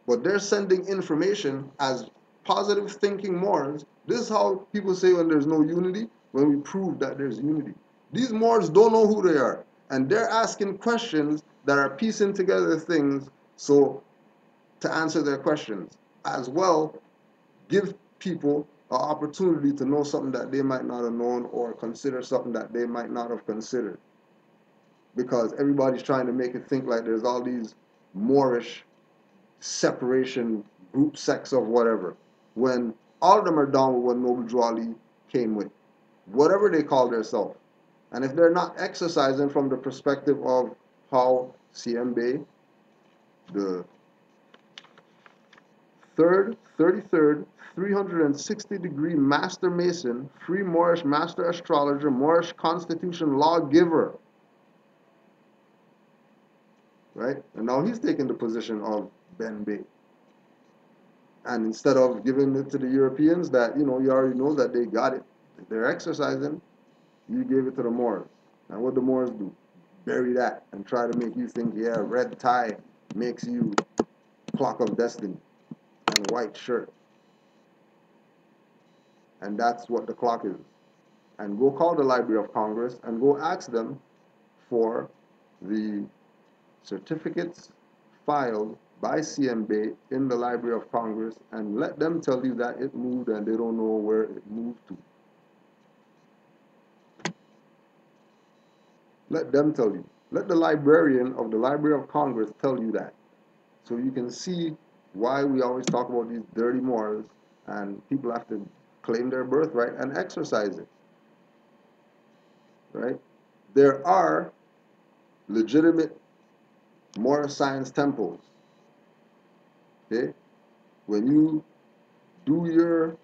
but they're sending information as positive thinking Moors. This is how people say when there's no unity, when we prove that there's unity. These Moors don't know who they are, and they're asking questions that are piecing together things so to answer their questions. As well, give people an opportunity to know something that they might not have known or consider something that they might not have considered. Because everybody's trying to make it think like there's all these Moorish separation, group sects of whatever, when all of them are down with what Noble Drew Ali came with, whatever they call themselves. And if they're not exercising from the perspective of how CMB, the 33rd, 360-degree Master Mason, Free Moorish Master Astrologer, Moorish Constitution Lawgiver, right? And now he's taking the position of Ben Bay. And instead of giving it to the Europeans that, you already know that they got it, they're exercising, you gave it to the Moors. And what the Moors do? Bury that and try to make you think, yeah, red tie makes you Clock of Destiny and white shirt. And that's what the clock is. And go call the Library of Congress and go ask them for the certificates filed by CMB in the Library of Congress and let them tell you that it moved and they don't know where it moved to. Let them tell you. Let the librarian of the Library of Congress tell you that. So you can see why we always talk about these dirty Moors and people have to claim their birthright and exercise it. Right? There are legitimate Moorish science temples. Okay? When you do your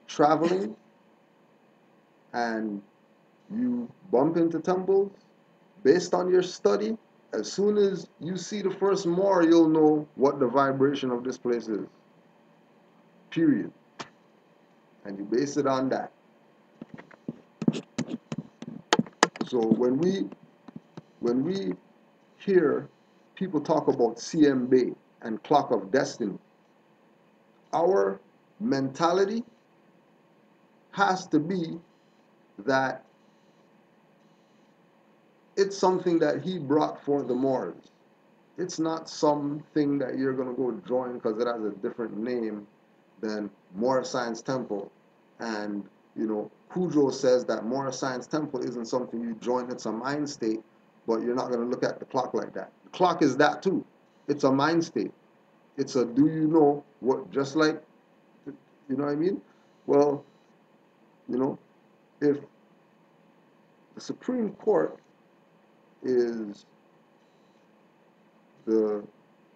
traveling and you bump into temples, based on your study, as soon as you see the first Moor, you'll know what the vibration of this place is. Period. And you base it on that. So when we hear people talk about CMB and clock of destiny, our mentality has to be that it's something that he brought for the Moors. It's not something that you're going to go join because it has a different name than Moor Science Temple. And, Cujo says that Moor Science Temple isn't something you join, it's a mind state, but you're not going to look at the clock like that. The clock is that too. It's a mind state. It's a do you know what, just like, you know what I mean? Well, if the Supreme Court is the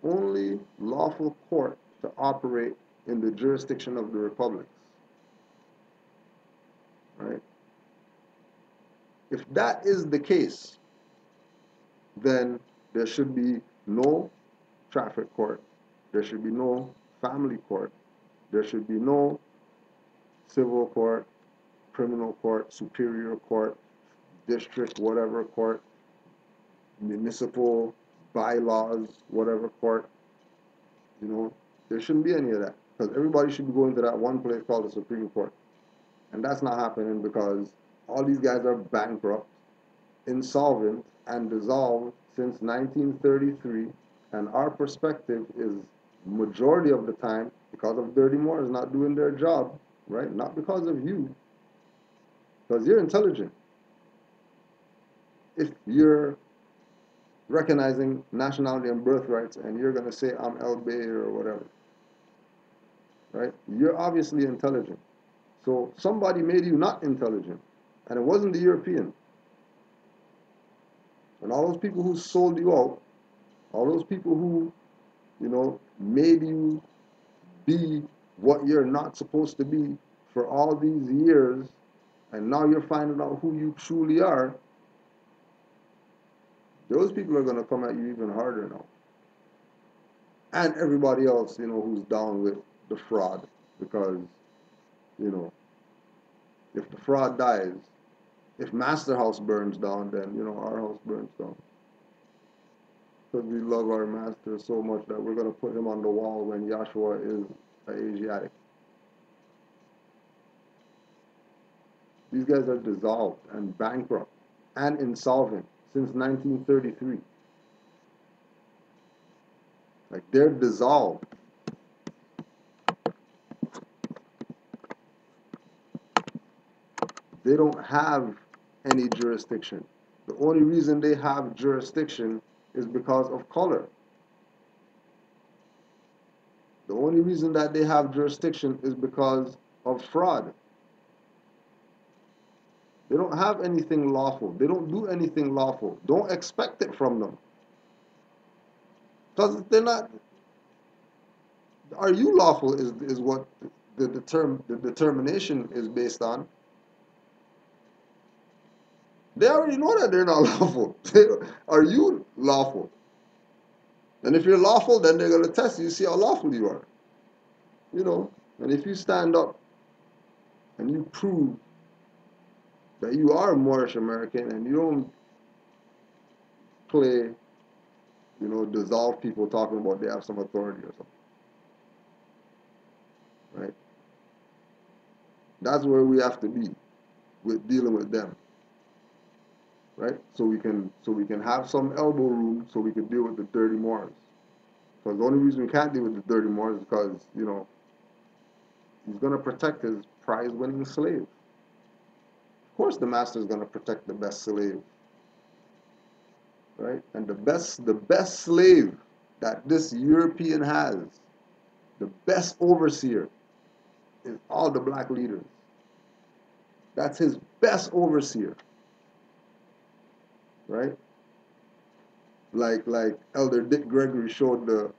only lawful court to operate in the jurisdiction of the republics, right? If that is the case, then there should be no traffic court, there should be no family court, there should be no civil court, criminal court, superior court, district, whatever court, municipal bylaws, whatever court, there shouldn't be any of that. Because everybody should be going to that one place called the Supreme Court. And that's not happening because all these guys are bankrupt, insolvent, and dissolved since 1933. And our perspective is majority of the time because of Dirty Moors not doing their job, right? Not because of you, because you're intelligent. If you're recognizing nationality and birthrights and you're going to say I'm El Bay or whatever, right? You're obviously intelligent. So somebody made you not intelligent, and it wasn't the European. And all those people who sold you out, all those people who, made you be what you're not supposed to be for all these years, and now you're finding out who you truly are, those people are going to come at you even harder now. And everybody else, who's down with the fraud. Because, if the fraud dies, if Master House burns down, then, our house burns down. Because we love our master so much that we're going to put him on the wall when Joshua is an Asiatic. These guys are dissolved and bankrupt and insolvent since 1933. Like, they're dissolved. They don't have any jurisdiction. The only reason they have jurisdiction is because of color. The only reason that they have jurisdiction is because of fraud. They don't have anything lawful. They don't do anything lawful. Don't expect it from them. Because they're not. Are you lawful is what the determination is based on. They already know that they're not lawful. Are you lawful? And if you're lawful, then they're going to test you, see how lawful you are. And if you stand up and you prove that you are Moorish American and you don't play, dissolve people talking about they have some authority or something, right? That's where we have to be with dealing with them, right? So we can have some elbow room so we can deal with the dirty Moors. Because the only reason we can't deal with the dirty Moors is because, he's going to protect his prize-winning slave. Of course the master is going to protect the best slave, right? And the best slave that this European has, the best overseer, is all the black leaders. That's his best overseer, right? Like Elder Dick Gregory showed the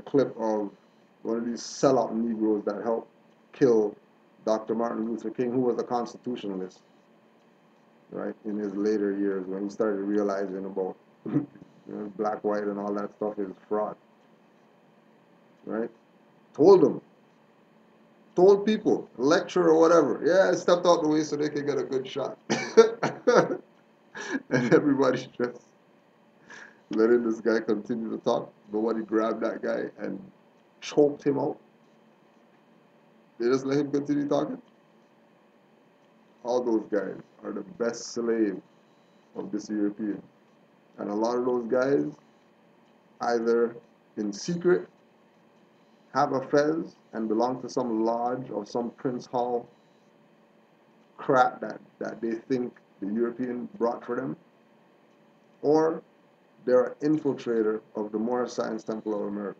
clip of one of these sellout Negroes that helped kill Dr. Martin Luther King, who was a constitutionalist, right, in his later years when he started realizing about black, white, and all that stuff is fraud, right? Told people, lecture or whatever, yeah, I stepped out the way so they could get a good shot. And everybody just letting this guy continue to talk. Nobody grabbed that guy and choked him out. They just let him continue talking. All those guys are the best slaves of this European. And a lot of those guys, either in secret, have a fez and belong to some lodge or some Prince Hall crap that they think the European brought for them, or they're an infiltrator of the Moorish Science Temple of America.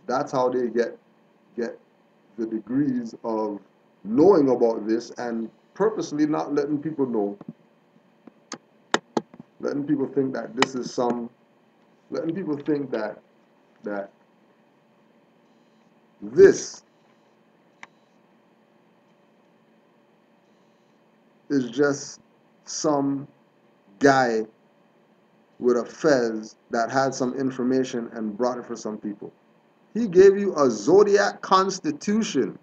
That's how they get the degrees of knowing about this and purposely not letting people know, letting people think that this is some, letting people think that this is just some guy with a fez that had some information and brought it for some people. He gave you a zodiac constitution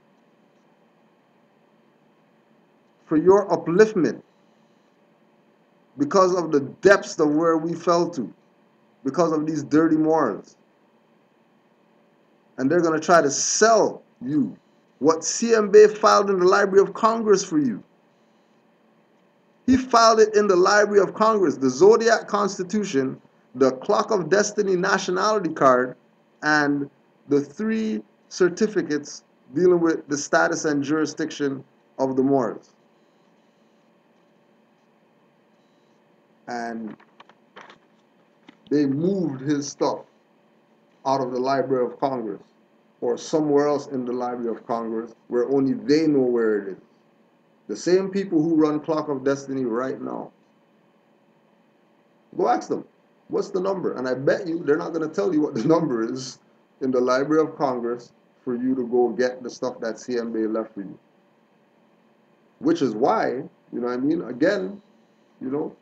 for your upliftment because of the depths of where we fell to, because of these dirty morals. And they're going to try to sell you what CMB filed in the Library of Congress for you. He filed it in the Library of Congress, the Zodiac Constitution, the Clock of Destiny nationality card, and the 3 certificates dealing with the status and jurisdiction of the Moors. And they moved his stuff out of the Library of Congress or somewhere else in the Library of Congress where only they know where it is. The same people who run Clock of Destiny right now. Go ask them, what's the number? And I bet you they're not going to tell you what the number is in the Library of Congress for you to go get the stuff that CMB left for you. Which is why, you know what I mean? Again, you know,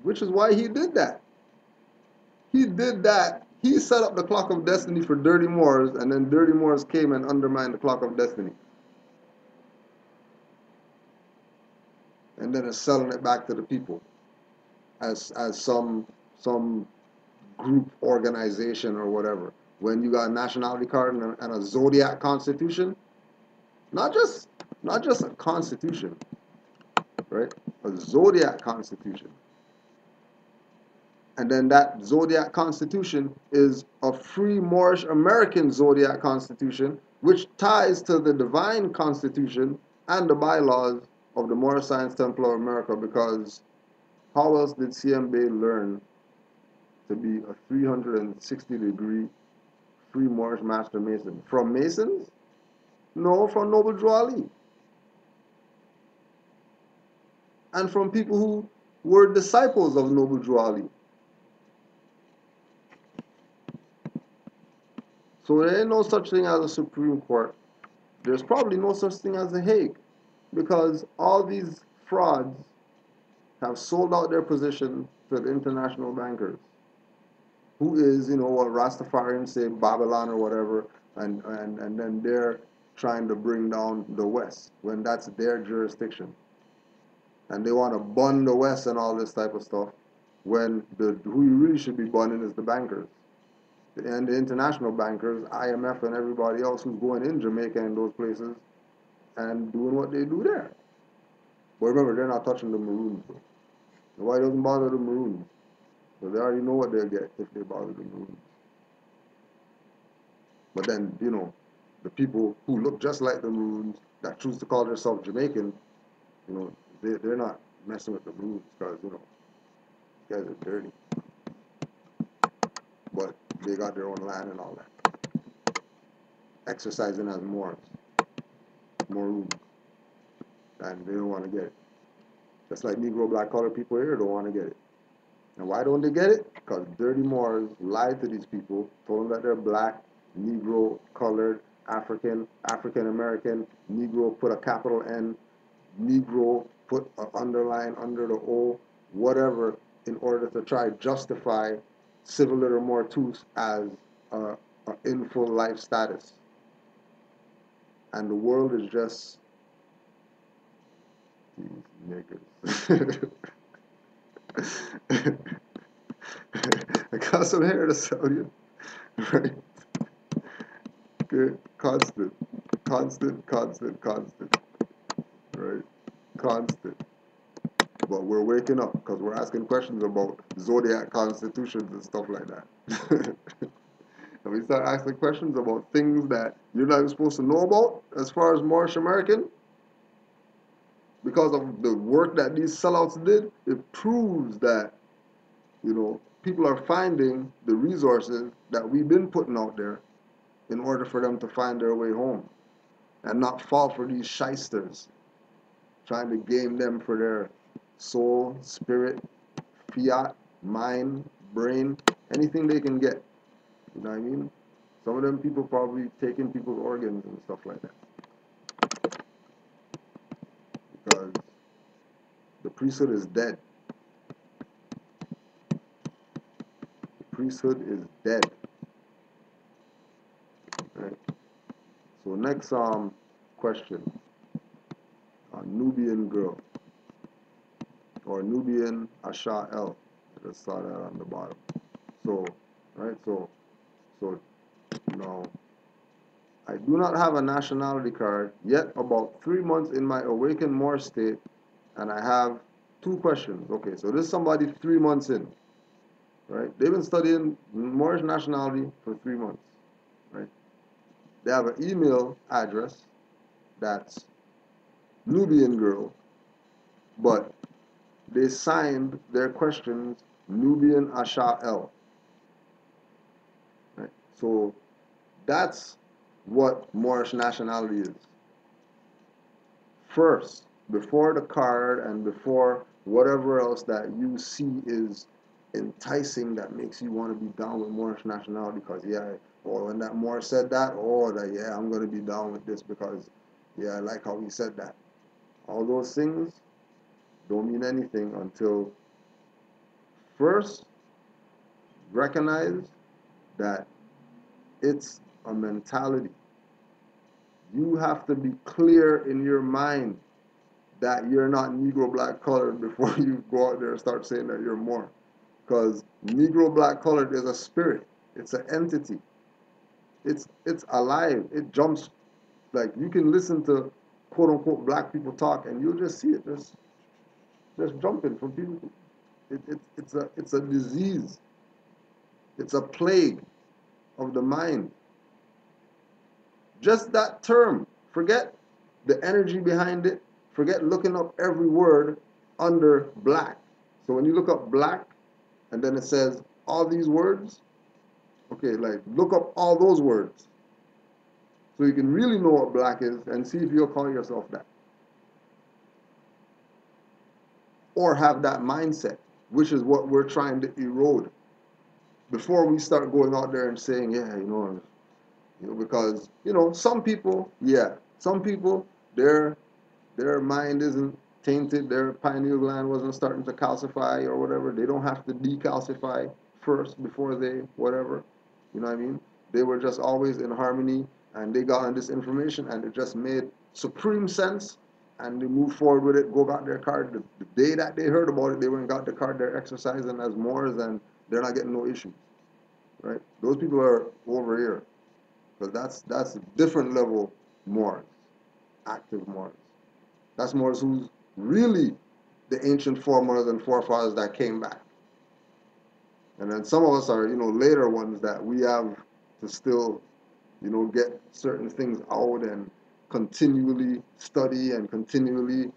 which is why he did that. He did that. He set up the Clock of Destiny for Dirty Moors, and then Dirty Moors came and undermined the Clock of Destiny. And then is selling it back to the people as some group organization or whatever. When you got a nationality card and a zodiac constitution, not just a constitution, right? A zodiac constitution. And then that zodiac constitution is a free Moorish American zodiac constitution, which ties to the divine constitution and the bylaws of the Moorish Science Temple of America, because how else did CMB learn to be a 360-degree free Moorish Master Mason? From Masons? No, from Noble Drew Ali. And from people who were disciples of Noble Drew Ali. So there ain't no such thing as a Supreme Court. There's probably no such thing as a Hague, because all these frauds have sold out their position to the international bankers, who is, you know, what Rastafarians say, Babylon or whatever, and then they're trying to bring down the West when that's their jurisdiction. And they want to bun the West and all this type of stuff, when who you really should be bunning is the bankers. And the international bankers, IMF and everybody else who's going in Jamaica and those places and doing what they do there. But remember, they're not touching the Maroons. Though. Why doesn't bother the Maroons? Because they already know what they'll get if they bother the Maroons. But then, you know, the people who look just like the Maroons that choose to call themselves Jamaican, you know, they're not messing with the Maroons because, you know, these guys are dirty. But they got their own land and all that. Exercising as Moors, Maroons. And they don't want to get it. Just like Negro, black, colored people here don't want to get it. And why don't they get it? Because dirty Moors lied to these people, told them that they're black, Negro, colored, African, African American, Negro put a capital N, Negro put an underline under the O, whatever, in order to try justify civil liter mortuus as a in full life status. And the world is just These niggas. I got some hair to sell you. Right? Good. Constant. Constant, constant, constant. Right? Constant. But we're waking up because we're asking questions about zodiac constitutions and stuff like that. And we start asking questions about things that you're not even supposed to know about as far as Moorish American, because of the work that these sellouts did, it proves that, people are finding the resources that we've been putting out there in order for them to find their way home and not fall for these shysters trying to game them for their soul, spirit, fiat, mind, brain, anything they can get. You know what I mean? Some of them people probably taking people's organs and stuff like that. Because the priesthood is dead. The priesthood is dead. Right? So next question. A Nubian girl. Or Nubian Asha L. I just saw that on the bottom. So, right, so now I do not have a nationality card yet, about 3 months in my awakened Moor state, and I have 2 questions. Okay, so this is somebody 3 months in, right? They've been studying Moorish nationality for 3 months, right? They have an email address that's Nubian girl, but they signed their questions Nubian Asha L. Right? So that's what Moorish nationality is. First, before the card and before whatever else that you see is enticing that makes you want to be down with Moorish nationality, because or when that Moor said that, I'm going to be down with this because I like how he said that. All those things don't mean anything until first recognize that it's a mentality. You have to be clear in your mind that you're not Negro black colored before you go out there and start saying that you're more. Because Negro black colored is a spirit. It's an entity. It's alive. It jumps. Like, you can listen to quote unquote black people talk and you'll just see it just jumping from people. It's a disease. It's a plague of the mind. Just that term. Forget the energy behind it. Forget looking up every word under black. So when you look up black and then it says all these words, okay, like look up all those words so you can really know what black is and see if you'll call yourself that. Or have that mindset, which is what we're trying to erode before we start going out there and saying, because, some people, their mind isn't tainted, their pineal gland wasn't starting to calcify or whatever. They don't have to decalcify first before they whatever. You know what I mean? They were just always in harmony, and they got on this information and it just made supreme sense, and they moved forward with it, go got their card. The day that they heard about it, they went and got the card. They're exercising as Moors and they're not getting no issues. Right? Those people are over here. Because that's a different level Moors, active Moors. That's Moors who's really the ancient foremothers and forefathers that came back. And then some of us are, later ones that we have to still, get certain things out and continually study and continually,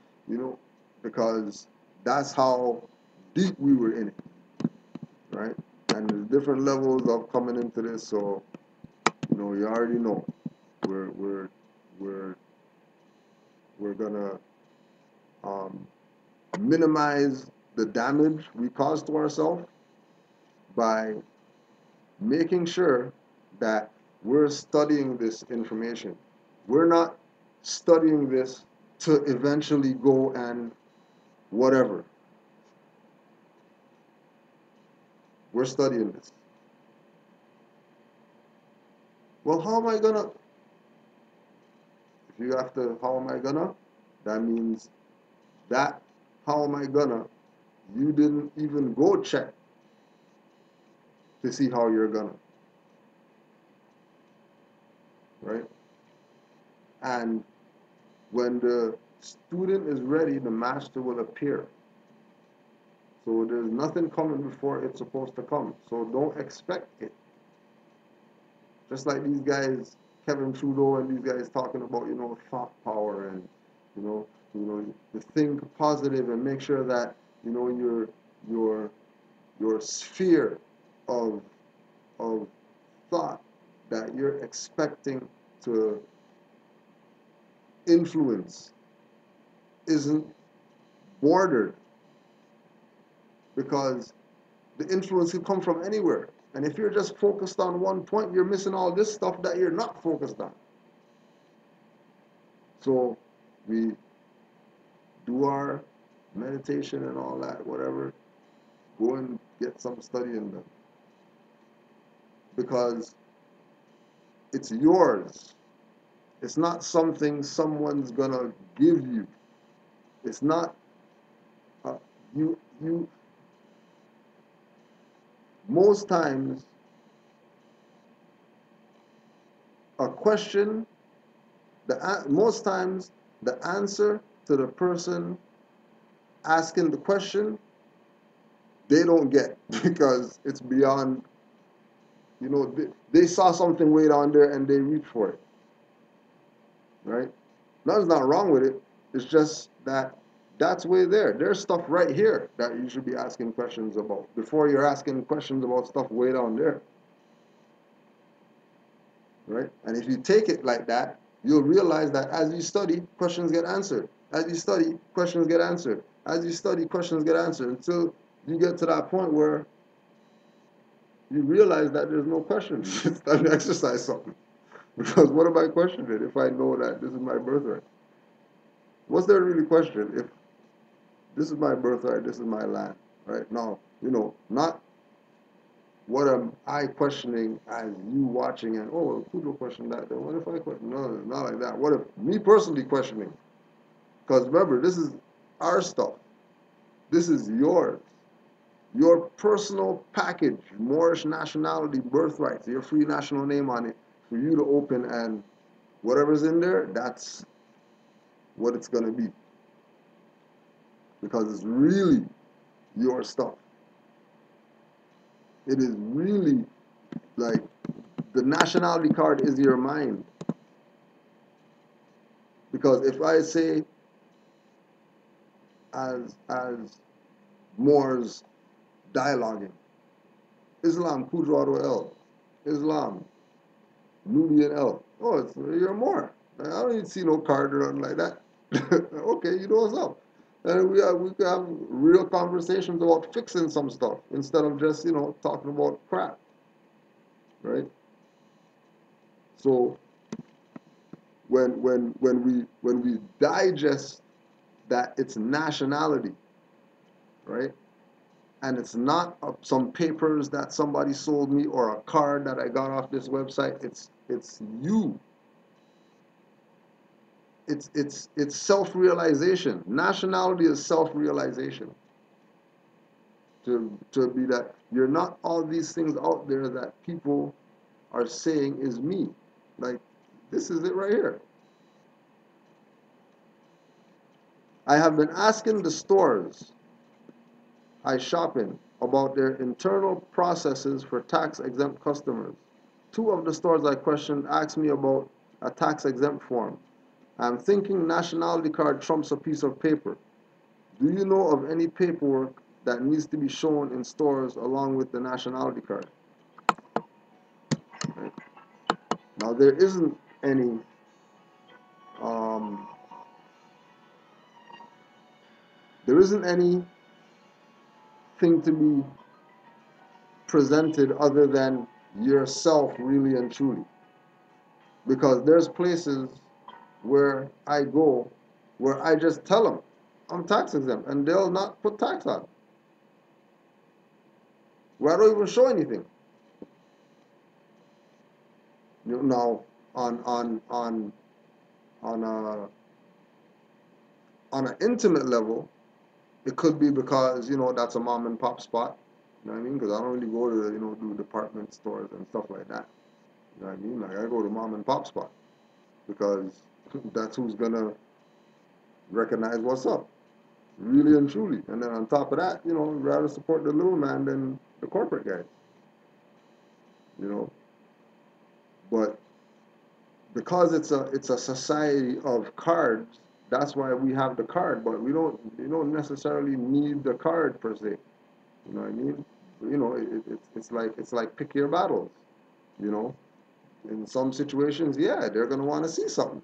because that's how deep we were in it, right? And there's different levels of coming into this, so, you already know. We're gonna minimize the damage we cause to ourselves by making sure that we're studying this information. We're not studying this to eventually go and whatever. We're studying this. Well, how am I gonna? If you have to, how am I gonna? That means that how am I gonna? You didn't even go check to see how you're gonna, right? And when the student is ready, the master will appear. So there's nothing coming before it's supposed to come. So don't expect it. Just like these guys, Kevin Trudeau and these guys talking about, thought power and, you know, to think positive and make sure that, your your sphere of of thought that you're expecting to influence isn't bordered, because the influence can come from anywhere. And if you're just focused on one point, you're missing all this stuff that you're not focused on. So we do our meditation and all that, whatever, go and get some studying done. Because it's yours. It's not something someone's gonna give you. It's not you most times a question most times the answer to the person asking the question they don't get because it's beyond, they saw something way down there and they reach for it, right? Nothing's not wrong with it. It's just that that's way there. There's stuff right here that you should be asking questions about before you're asking questions about stuff way down there, right? And if you take it like that, you'll realize that as you study, questions get answered. As you study, questions get answered. As you study, questions get answered until you get to that point where you realize that there's no questions. It's time to exercise something. Because what am I questioning if I know that this is my birthright? What's there to really question if this is my birthright, this is my land, right? Now, not what am I questioning as you watching and, oh, Kudo questioned that, then what if I question? No, not like that. What if me personally questioning? Because remember, this is our stuff. This is yours. Your personal package, Moorish nationality, birthright, your free national name on it, for you to open, and whatever's in there, that's what it's going to be. Because it's really your stuff. It is really like the nationality card is your mind. Because if I say as Moors dialoguing, Islam Kudro El, Islam Nubian El. Oh, you're Moor. I don't need to see no card or nothing like that. Okay, you know what's up. And we could have real conversations about fixing some stuff instead of just talking about crap, right? So when we digest that it's nationality, right? And it's not some papers that somebody sold me or a card that I got off this website. It's you. It's self-realization. Nationality is self-realization. To be that you're not all these things out there that people are saying is me. Like, this is it right here. I have been asking the stores I shop in about their internal processes for tax-exempt customers. Two of the stores I questioned asked me about a tax-exempt form. I'm thinking nationality card trumps a piece of paper. Do you know of any paperwork that needs to be shown in stores along with the nationality card? Right. Now there isn't any um, anything to be presented other than yourself, really and truly. Because there's places where I go where I just tell them I'm tax exempt and they'll not put tax on. Where I don't even show anything. Now on on an intimate level, it could be because, that's a mom and pop spot. You know what I mean? Because I don't really go to, do department stores and stuff like that. You know what I mean? Like, I go to mom and pop spot because that's who's going to recognize what's up, really and truly. And then on top of that, rather support the little man than the corporate guy, you know. But because it's a society of cards, that's why we have the card. But we don't you don't necessarily need the card per se. You know what I mean? It's like pick your battles. You know, in some situations, yeah, they're gonna want to see something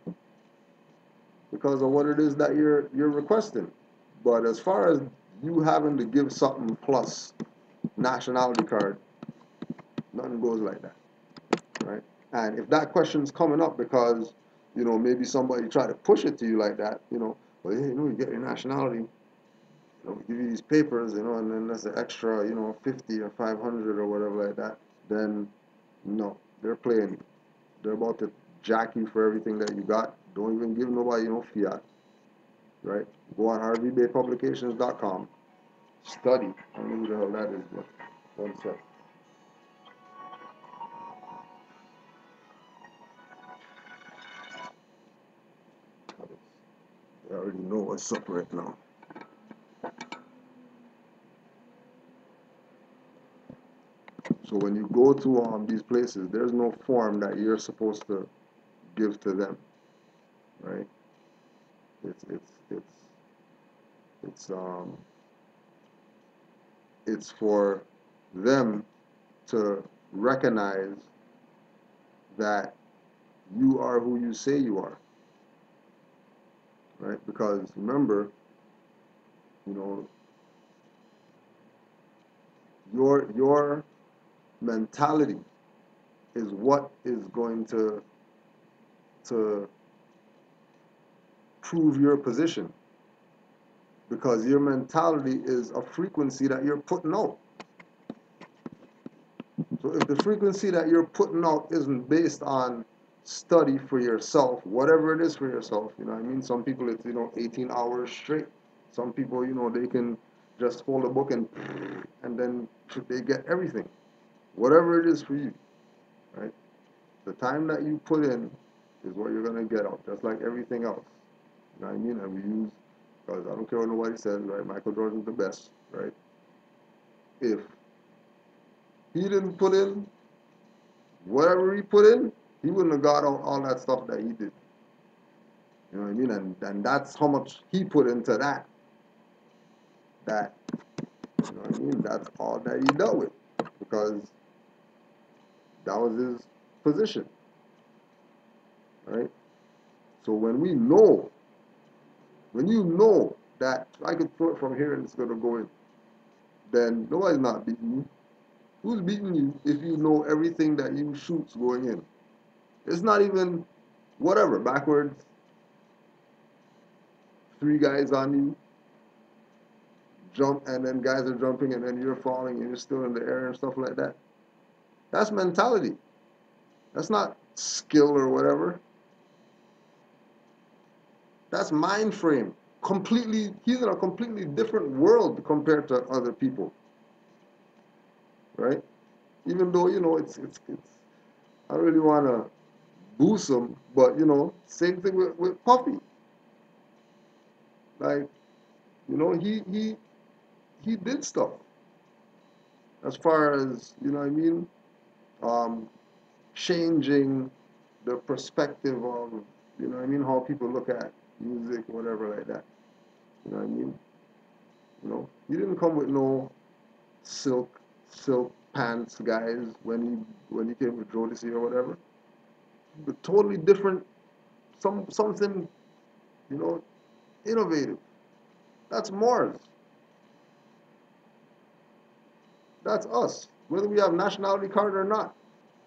because of what it is that you're requesting. But as far as you having to give something plus nationality card, nothing goes like that, right? And if that question's coming up because maybe somebody tried to push it to you like that, well, yeah, you get your nationality, we give you these papers, and then that's an extra, 50 or 500 or whatever like that, then no, they're playing you. They're about to jack you for everything that you got. Don't even give nobody fiat, right? Go on harveybaypublications.com, study. I don't know who the hell that is, but one sec. I already know what's up right now. So when you go to these places, there's no form that you're supposed to give to them, right? It's it's it's it's um it's for them to recognize that you are who you say you are, right? Because remember, you know, your mentality is what is going to prove your position, because your mentality is a frequency that you're putting out. So if the frequency that you're putting out isn't based on study for yourself, whatever it is for yourself, you know what I mean? Some people it's 18 hours straight. Some people, they can just hold a book and then they get everything. Whatever it is for you, right? The time that you put in is what you're gonna get out, just like everything else. You know what I mean? And we use, because I don't care what nobody says, right? Michael Jordan's the best, right? If he didn't put in whatever he put in, he wouldn't have got all that stuff that he did. You know what I mean? And that's how much he put into that. That, you know what I mean? That's all that he dealt with, because that was his position, right? So when you know that I could throw it from here and it's going to go in, then nobody's not beating you. Who's beating you if you know everything that you shoot's going in? It's not even whatever, backwards, three guys on you, jump, and then guys are jumping, and then you're falling, and you're still in the air and stuff like that. That's mentality. That's not skill or whatever. That's mind frame. Completely, he's in a completely different world compared to other people, right? Even though it's. I don't really want to boost him, but same thing with Puffy. Like, he did stuff as far as what I mean, um, changing the perspective of what I mean, how people look at music, whatever like that. You know what I mean? He didn't come with no silk pants guys when he came with Jodeci or whatever. But totally different, something you know innovative. That's Mars. That's us. Whether we have nationality card or not,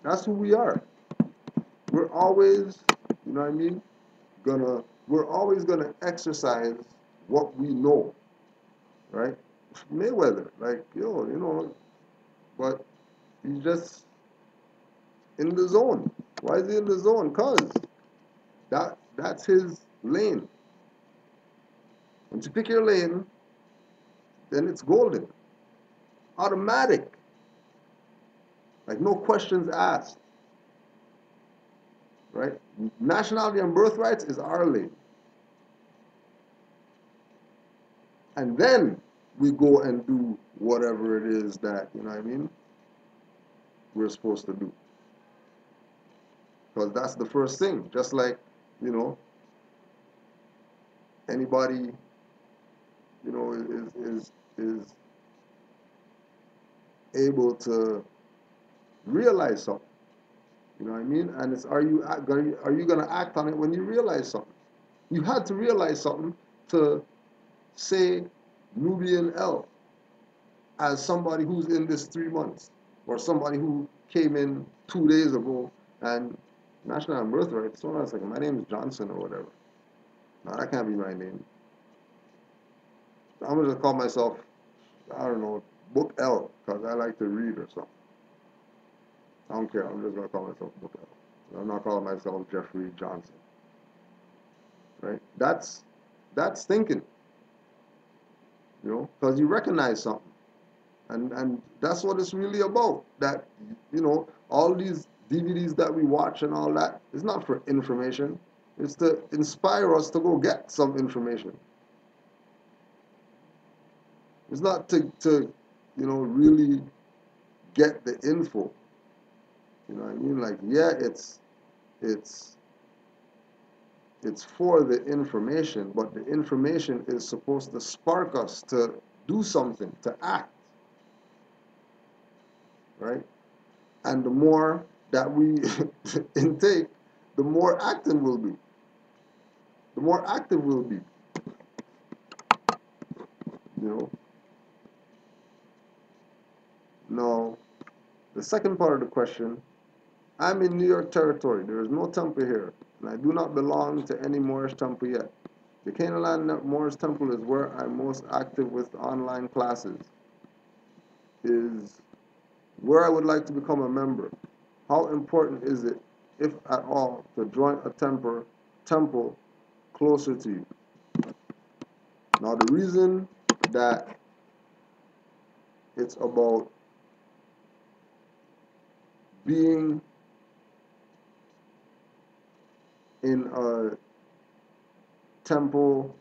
that's who we are. We're always, what I mean, we're always gonna exercise what we know, right? Mayweather, like but he's just in the zone. Why is he in the zone? Cause that's his lane. Once you pick your lane, then it's golden. Automatic. Like no questions asked. Right? Nationality and birthrights is our lane. And then we go and do whatever it is that, you know what I mean, we're supposed to do. Because that's the first thing. Just like, you know, anybody, you know, is able to realize something. You know what I mean? And it's are you gonna act on it when you realize something? You had to realize something to say Nubian L as somebody who's in this 3 months, or somebody who came in 2 days ago and national and birthright. So I was like, my name is Johnson or whatever. No, that can't be my name. I'm gonna just call myself, I don't know, Book L, because I like to read or something. I don't care. I'm just gonna call myself Book L. I'm not calling myself Jeffrey Johnson. Right? That's thinking. You know, because you recognize something. And that's what it's really about. That, you know, all these DVDs that we watch and all that is not for information. It's to inspire us to go get some information. It's not to you know, really get the info. You know what I mean? Like, yeah, it's it's for the information, but the information is supposed to spark us to do something, to act, right? And the more that we intake, the more active we'll be. The more active we'll be. You know. Now, the second part of the question: I'm in New York territory. There is no temple here, and I do not belong to any Moorish temple yet. The Canaanland Moorish temple is where I'm most active with online classes. Is where I would like to become a member. How important is it, if at all, to join a temple closer to you? Now, the reason that it's about being in a temple,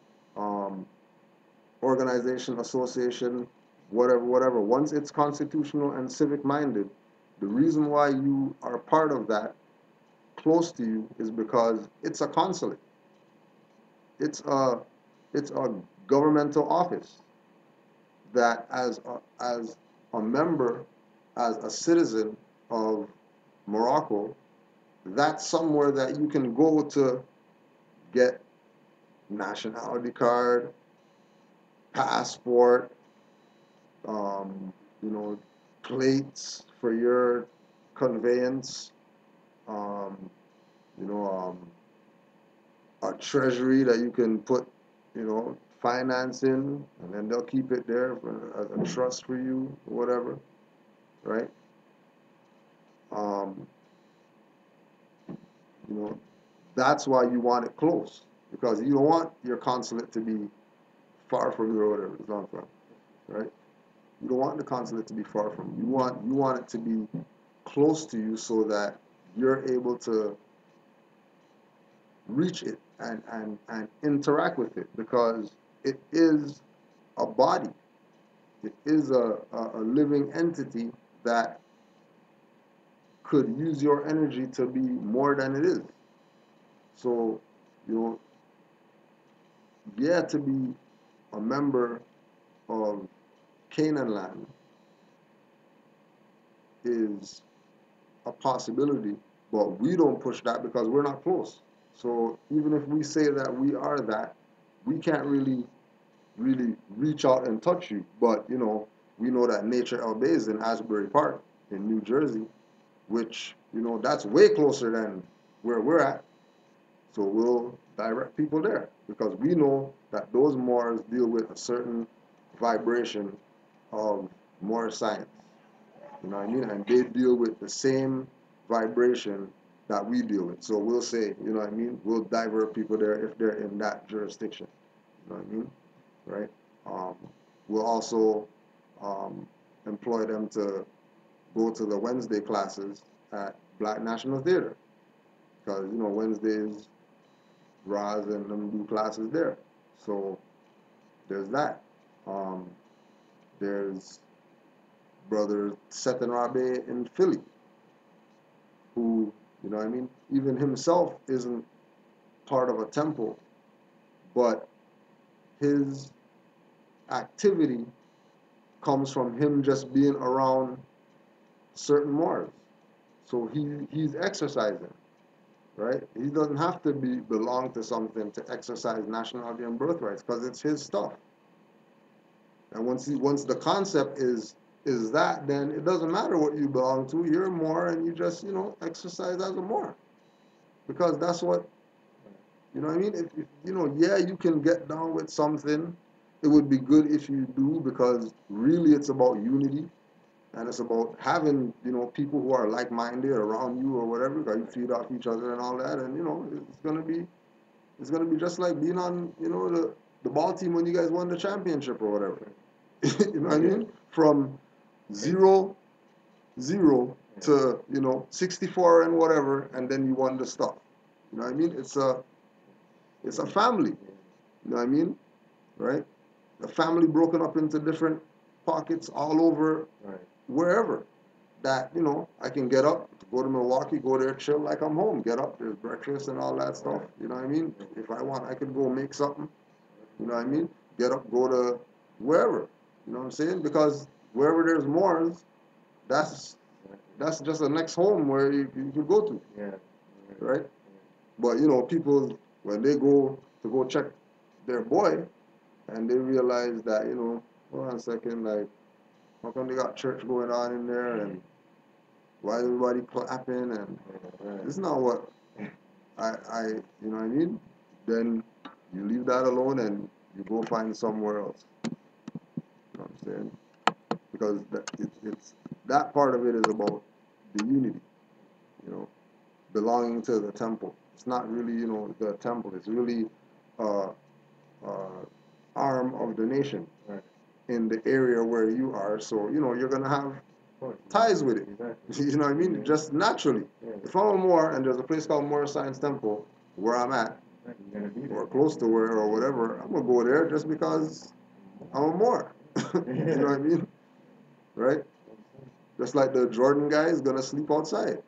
organization, association, whatever, once it's constitutional and civic minded, the reason why you are part of that close to you is because it's a consulate. It's a governmental office that as a member, as a citizen of Morocco, that's somewhere that you can go to get nationality card, passport, you know, plates for your conveyance, um, you know, a treasury that you can put, you know, finance in, and then they'll keep it there as a trust for you, or whatever, right? Um, you know, that's why you want it close, because you don't want your consulate to be far from you or whatever it's not from, right? You don't want the consulate to be far from you. You want it to be close to you so that you're able to reach it and interact with it, because it is a body. It is a living entity that could use your energy to be more than it is. So, you know, yeah, to be a member of Canaanland is a possibility, but we don't push that because we're not close. So even if we say that we are that, we can't really reach out and touch you. But you know, we know that Nature El Bay is in Asbury Park in New Jersey, which, you know, that's way closer than where we're at. So we'll direct people there because we know that those Moors deal with a certain vibration of Moor science. You know what I mean? And they deal with the same vibration that we deal with. So we'll say, you know what I mean? We'll divert people there if they're in that jurisdiction. You know what I mean? right? Um, we'll also um, employ them to go to the Wednesday classes at Black National Theater because Wednesdays Roz and them do classes there. So there's that. Um, there's brother Seth and Rabe in Philly, who what I mean. Even himself isn't part of a temple, but his activity comes from him just being around certain Moors. So he's exercising, right? He doesn't have to belong to something to exercise nationality and birthrights because it's his stuff. And once the concept is that, then it doesn't matter what you belong to. You're a Moor, and you just exercise as a Moor because that's what what I mean. If yeah, you can get down with something. It would be good if you do because really it's about unity and it's about having people who are like-minded around you or whatever. Because you feed off each other and all that, and it's gonna be just like being on the ball team when you guys won the championship or whatever. You know what I mean? From zero zero to 64 and whatever, and then you won the stuff. You know what I mean? It's a family. You know what I mean? Right? A family broken up into different pockets all over wherever. That I can get up, go to Milwaukee, go there, chill like I'm home. Get up, there's breakfast and all that stuff. You know what I mean? If I want, I could go make something. You know what I mean? Get up, go to wherever. You know what I'm saying? Because wherever there's Moors, that's that's just the next home where you could go to, right? But people when they go check their boy and they realize that hold on a second, like how come they got church going on in there and why is everybody clapping and this is not what I you know what I mean? Then you leave that alone and you go find somewhere else. You know what I'm saying? Because it's that part of it is about the unity, you know, belonging to the temple. It's not really, the temple. It's really uh, arm of the nation in the area where you are. So, you're going to have ties with it. You know what I mean? Just naturally. If I'm a Moor and there's a place called Moor Science Temple where I'm at, or close to where or whatever, I'm going to go there just because I'm a Moor. You know what I mean? Right? Just like the Jordan guy is going to sleep outside.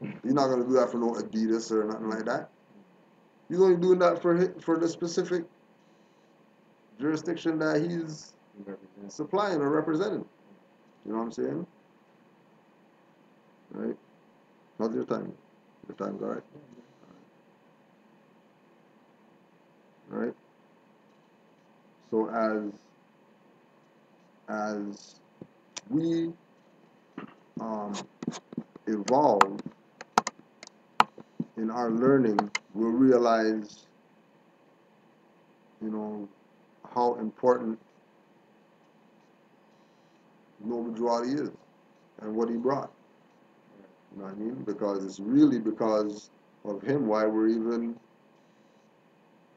He's not going to do that for no Adidas or nothing like that. He's only doing that for the specific jurisdiction that he's supplying or representing. You know what I'm saying? Right? How's your time? Your time's all right? All right? So as we um, evolve in our learning, we'll realize, how important Noble Drew is and what he brought. You know what I mean? Because it's really because of him why we're even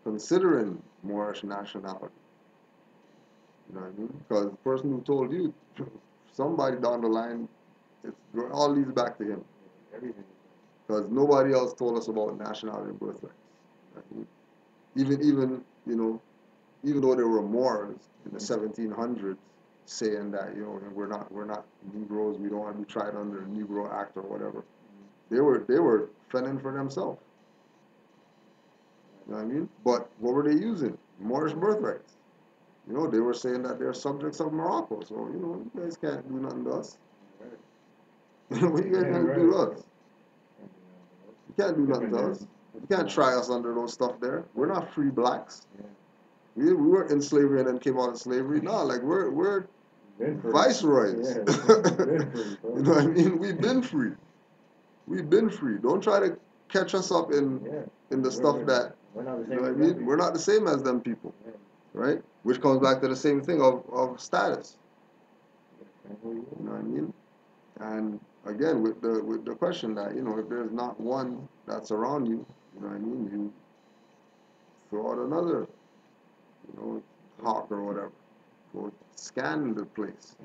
considering Moorish nationality. You know what I mean? Because the person who told you, somebody down the line, it all leads back to him. Because nobody else told us about nationality and birthrights. Right? Even though there were Moors in the 1700s saying that we're not Negroes, we don't want to be tried under the Negro Act or whatever. They were fending for themselves. You know what I mean? But what were they using? Moorish birthrights. They were saying that they're subjects of Morocco. So you guys can't do nothing to us. What you guys gonna do to us? You can't do nothing to us. You can't try us under those stuff there. We're not free blacks. We weren't in slavery and then came out of slavery. No, like we're viceroys. You know what I mean? We've been free. We've been free. Don't try to catch us up in the stuff that you know what I mean? We're not the same as them people. Right? Which comes back to the same thing of status. You know what I mean? And again with the question that, if there's not one that's around you, you know what I mean, you throw out another you know, hawk or whatever. Go scan the place.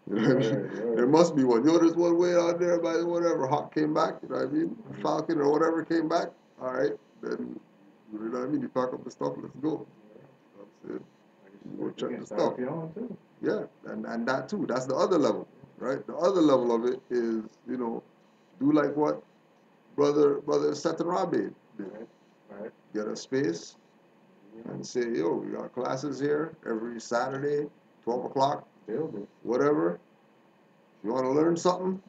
You know what I mean? There must be one. You know, there's one way out there by whatever. Hawk came back, you know what I mean? Falcon or whatever came back. All right, then, you know what I mean? You pack up the stuff, let's go. That's it. You go check the stuff. Yeah, and that too. That's the other level, right? The other level of it is, you know, do like what brother Seth and Rabi did. Right. Get a space and say, yo, we got classes here every Saturday, 12 o'clock, Build it. whatever. If you want to learn something,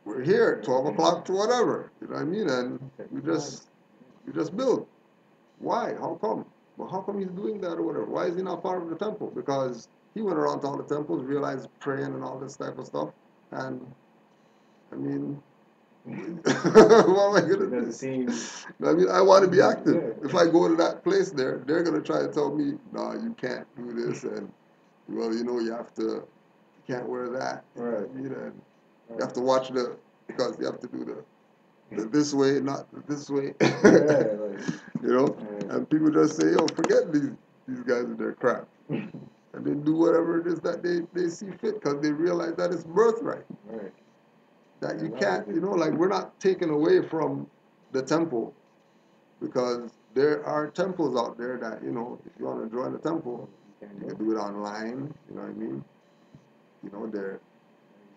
we're here at 12 o'clock to whatever. You know what I mean? And we just build. Why? How come? Well, how come he's doing that or whatever? Why is he not part of the temple? Because he went around to all the temples, realized praying and all this type of stuff. And, I mean, what am I going to do? I mean, I want to be active. Yeah. If I go to that place there, they're going to try to tell me, no, you can't do this. And, well, you know, you have to, you can't wear that. You know what I mean? And you have to watch because you have to do the this way, not this way. Yeah, like, You know? yeah. And people just say, yo, forget these guys and their crap. And they do whatever it is that they see fit because they realize that it's birthright. Right. That you can't, you know, like we're not taking away from the temple because there are temples out there that, you know, if you want to join the temple, you can do it online, you know what I mean? You know, there.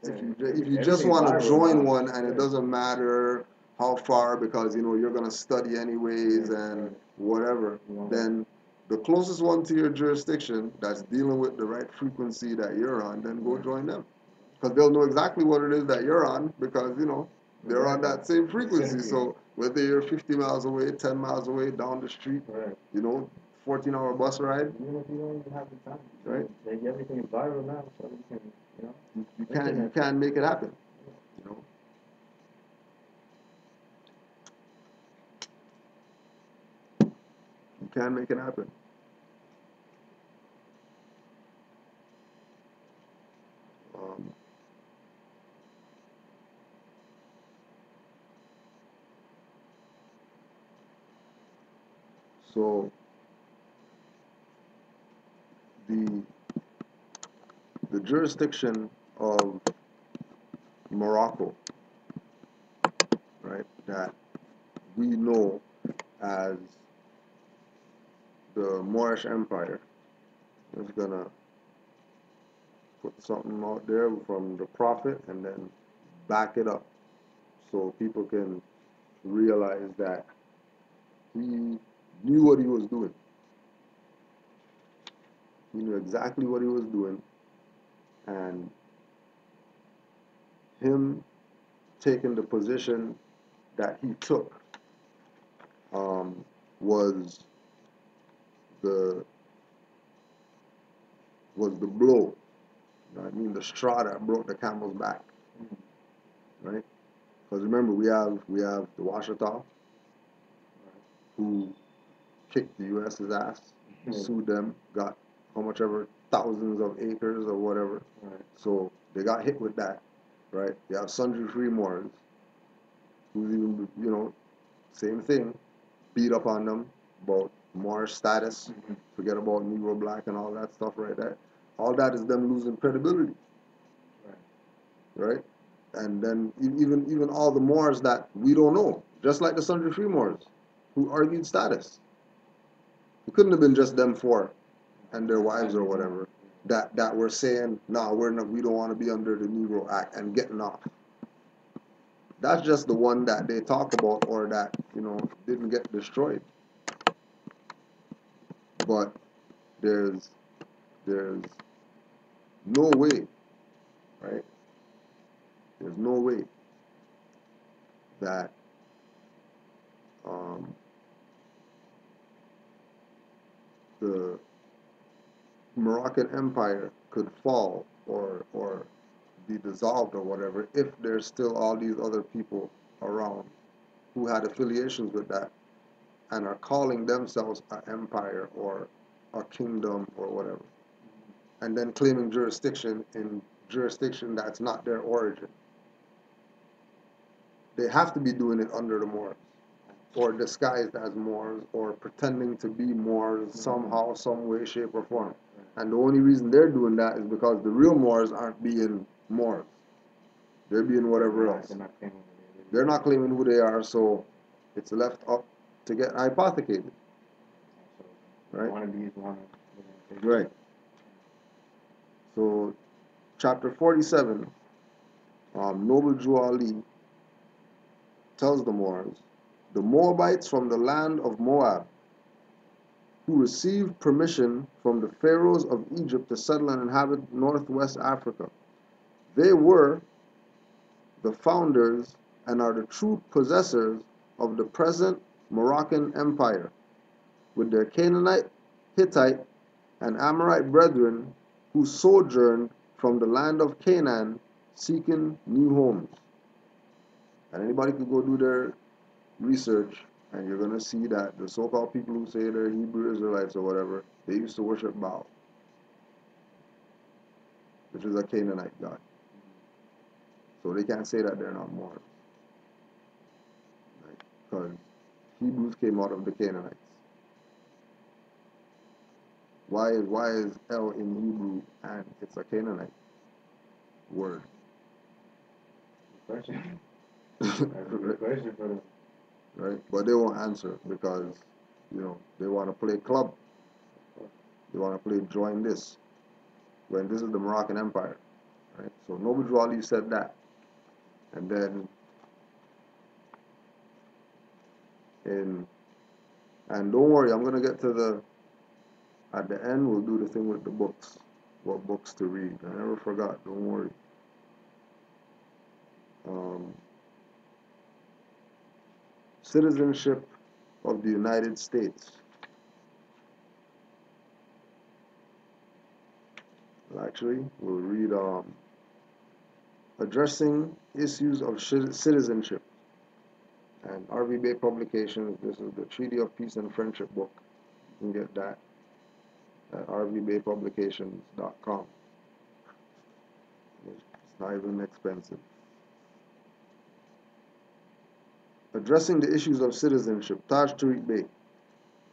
If you just want to join one and it doesn't matter how far because you know you're gonna study anyways and whatever, then the closest one to your jurisdiction that's dealing with the right frequency that you're on, then go join them because they'll know exactly what it is that you're on because you know they're on that same frequency. So whether you're 50 miles away, 10 miles away, down the street, you know, 14-hour bus ride. Even if you don't even have the time, right? Make everything viral now, so you can, you know. You can't make it happen, you know. You can't make it happen. Um, so the the jurisdiction of Morocco, right, that we know as the Moorish Empire, is gonna put something out there from the Prophet and then back it up so people can realize that he knew what he was doing. He knew exactly what he was doing, and him taking the position that he took um, was the blow. You know what I mean? The straw that broke the camel's back, right? Because remember, we have the Washita who kicked the U.S.'s ass, sued them, got how much ever thousands of acres or whatever. So they got hit with that, right? You have sundry free Moors who's even, you know, same thing, beat up on them about Moorish status, forget about Negro black and all that stuff right there. All that is them losing credibility, right? And then even all the Moors that we don't know, just like the Sundry Free Moors, who argued status. It couldn't have been just them four and their wives or whatever that were saying, "Nah, we don't want to be under the Negro Act" and getting off. That's just the one that they talk about or that you know didn't get destroyed. But there's there's no way, right? There's no way that um, the Moroccan Empire could fall or be dissolved or whatever if there's still all these other people around who had affiliations with that and are calling themselves an empire or a kingdom or whatever, and then claiming jurisdiction in jurisdiction that's not their origin. They have to be doing it under the Moors. or disguised as Moors or pretending to be Moors somehow, some way, shape, or form. And the only reason they're doing that is because the real Moors aren't being Moors. They're being whatever else. They're not claiming who they are, so it's left up to get hypothecated. Right? Right. So, chapter 47, Noble Jew Ali tells the Moors, the Moabites from the land of Moab, who received permission from the pharaohs of Egypt to settle and inhabit northwest Africa. They were the founders and are the true possessors of the present Moroccan Empire, with their Canaanite, Hittite, and Amorite brethren who sojourned from the land of Canaan seeking new homes. And anybody could go do their research, and you're going to see that the so-called people who say they're Hebrew Israelites or whatever, they used to worship Baal, which is a Canaanite god. So they can't say that they're not Moors, right? Because Hebrews came out of the Canaanites. Why is El in Hebrew and it's a Canaanite word? Question. Right? Question for them. Right? But they won't answer because, they want to play club. They want to play join this. When this is the Moroccan Empire. Right? So Noble Drew Ali said that. And then and don't worry, I'm gonna get to at the end we'll do the thing with the books. What books to read. I never forgot, don't worry. Citizenship of the United States. Actually, we'll read Addressing Issues of Citizenship. And R.V. Bay Publications, this is the Treaty of Peace and Friendship book. You can get that at rvbaypublications.com. It's not even expensive. Addressing the issues of citizenship, Taj Tariq Bey.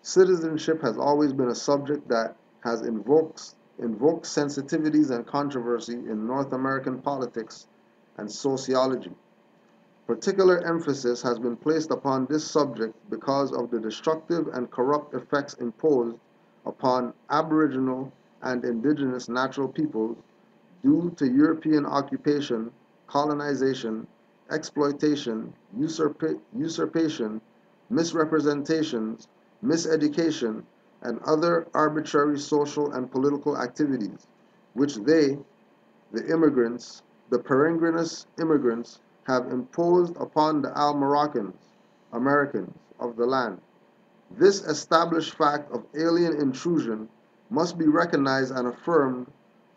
Citizenship has always been a subject that has invoked sensitivities and controversy in North American politics and sociology. Particular emphasis has been placed upon this subject because of the destructive and corrupt effects imposed upon Aboriginal and indigenous natural peoples due to European occupation, colonization, exploitation, usurpation, misrepresentations, miseducation, and other arbitrary social and political activities, which they, the immigrants, the peregrinous immigrants, have imposed upon the Al-Moroccans, Americans of the land. This established fact of alien intrusion must be recognized and affirmed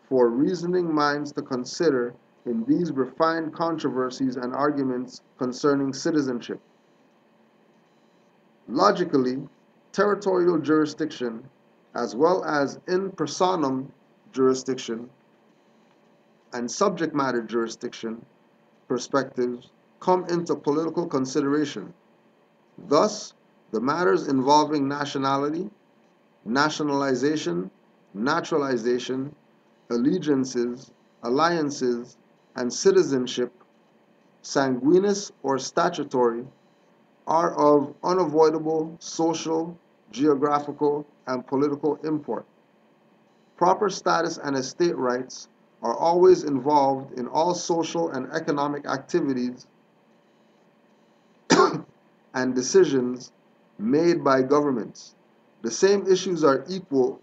for reasoning minds to consider in these refined controversies and arguments concerning citizenship. Logically, territorial jurisdiction, as well as in personam jurisdiction and subject matter jurisdiction perspectives, come into political consideration. Thus, the matters involving nationality, nationalization, naturalization, allegiances, alliances, and citizenship, sanguinis or statutory, are of unavoidable social, geographical, and political import. Proper status and estate rights are always involved in all social and economic activities and decisions made by governments. The same issues are equal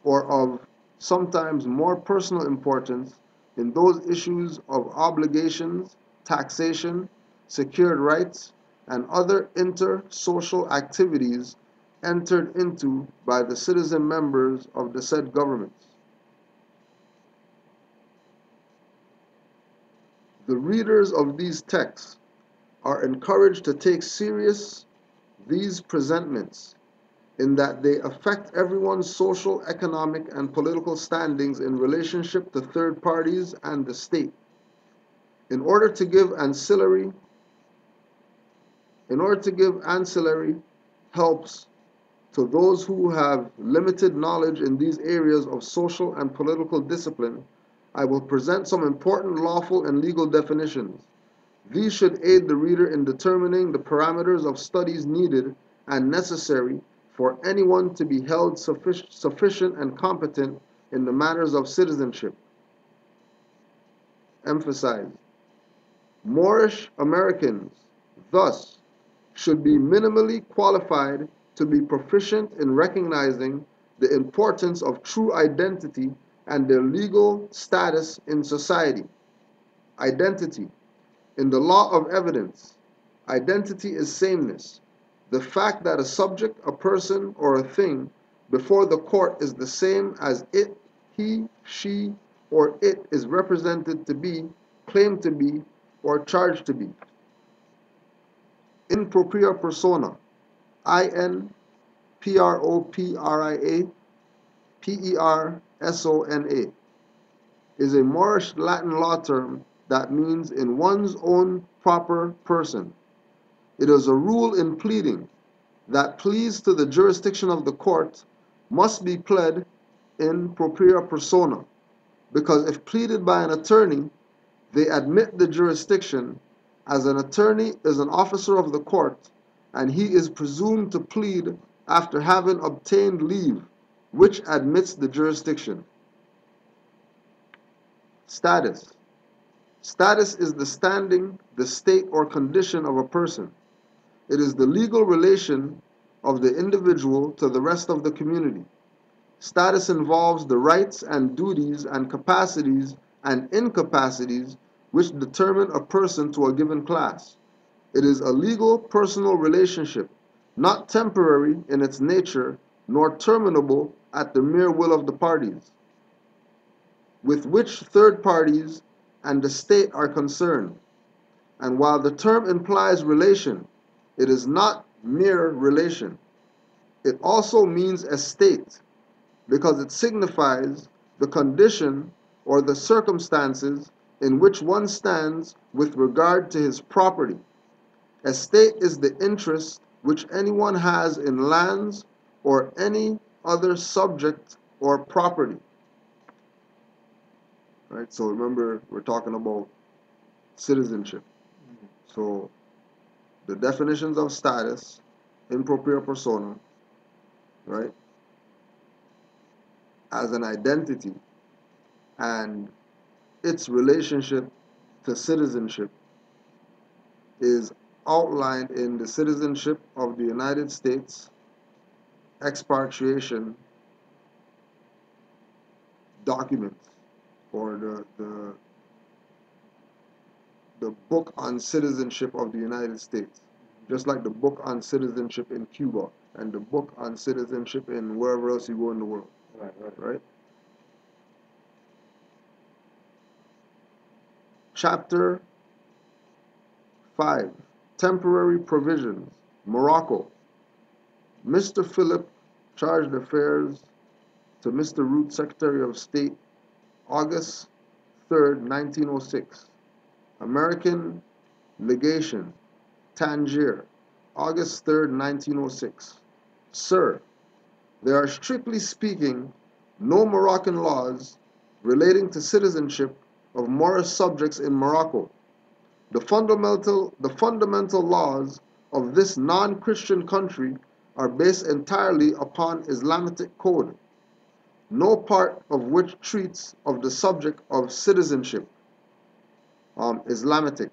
or of sometimes more personal importance in those issues of obligations, taxation, secured rights, and other inter-social activities entered into by the citizen members of the said governments. The readers of these texts are encouraged to take serious these presentments in that they affect everyone's social, economic, and political standings in relationship to third parties and the state. In order to give ancillary In order to give ancillary helps to those who have limited knowledge in these areas of social and political discipline, I will present some important lawful and legal definitions. These should aid the reader in determining the parameters of studies needed and necessary for anyone to be held sufficient and competent in the matters of citizenship. Emphasize. Moorish Americans, thus, should be minimally qualified to be proficient in recognizing the importance of true identity and their legal status in society. Identity. In the law of evidence, identity is sameness. The fact that a subject, a person, or a thing before the court is the same as it, he, she, or it is represented to be, claimed to be, or charged to be. In propria persona, INPROPRIA is a Moorish Latin law term that means in one's own proper person. It is a rule in pleading that pleas to the jurisdiction of the court must be pled in propria persona, because if pleaded by an attorney, they admit the jurisdiction, as an attorney is an officer of the court, and he is presumed to plead after having obtained leave, which admits the jurisdiction. Status. Status is the standing, the state or condition of a person. It is the legal relation of the individual to the rest of the community. Status involves the rights and duties and capacities and incapacities which determine a person to a given class. It is a legal personal relationship, not temporary in its nature, nor terminable at the mere will of the parties, with which third parties and the state are concerned. And while the term implies relation, it is not mere relation. It also means estate, because it signifies the condition or the circumstances in which one stands with regard to his property. Estate is the interest which anyone has in lands or any other subject or property. Right? So remember, we're talking about citizenship. So the definitions of status, in propria persona, right, as an identity, and its relationship to citizenship is outlined in the Citizenship of the United States expatriation documents, or the book on citizenship of the United States, just like the book on citizenship in Cuba and the book on citizenship in wherever else you go in the world. Right? Chapter 5. Temporary Provisions. Morocco. Mr. Philip charged affairs to Mr. Root, Secretary of State, August 3rd, 1906. American Legation, Tangier, August 3rd, 1906. Sir, there are strictly speaking no Moroccan laws relating to citizenship of Moorish subjects in Morocco. The fundamental laws of this non-Christian country are based entirely upon Islamic code, no part of which treats of the subject of citizenship. Islamic,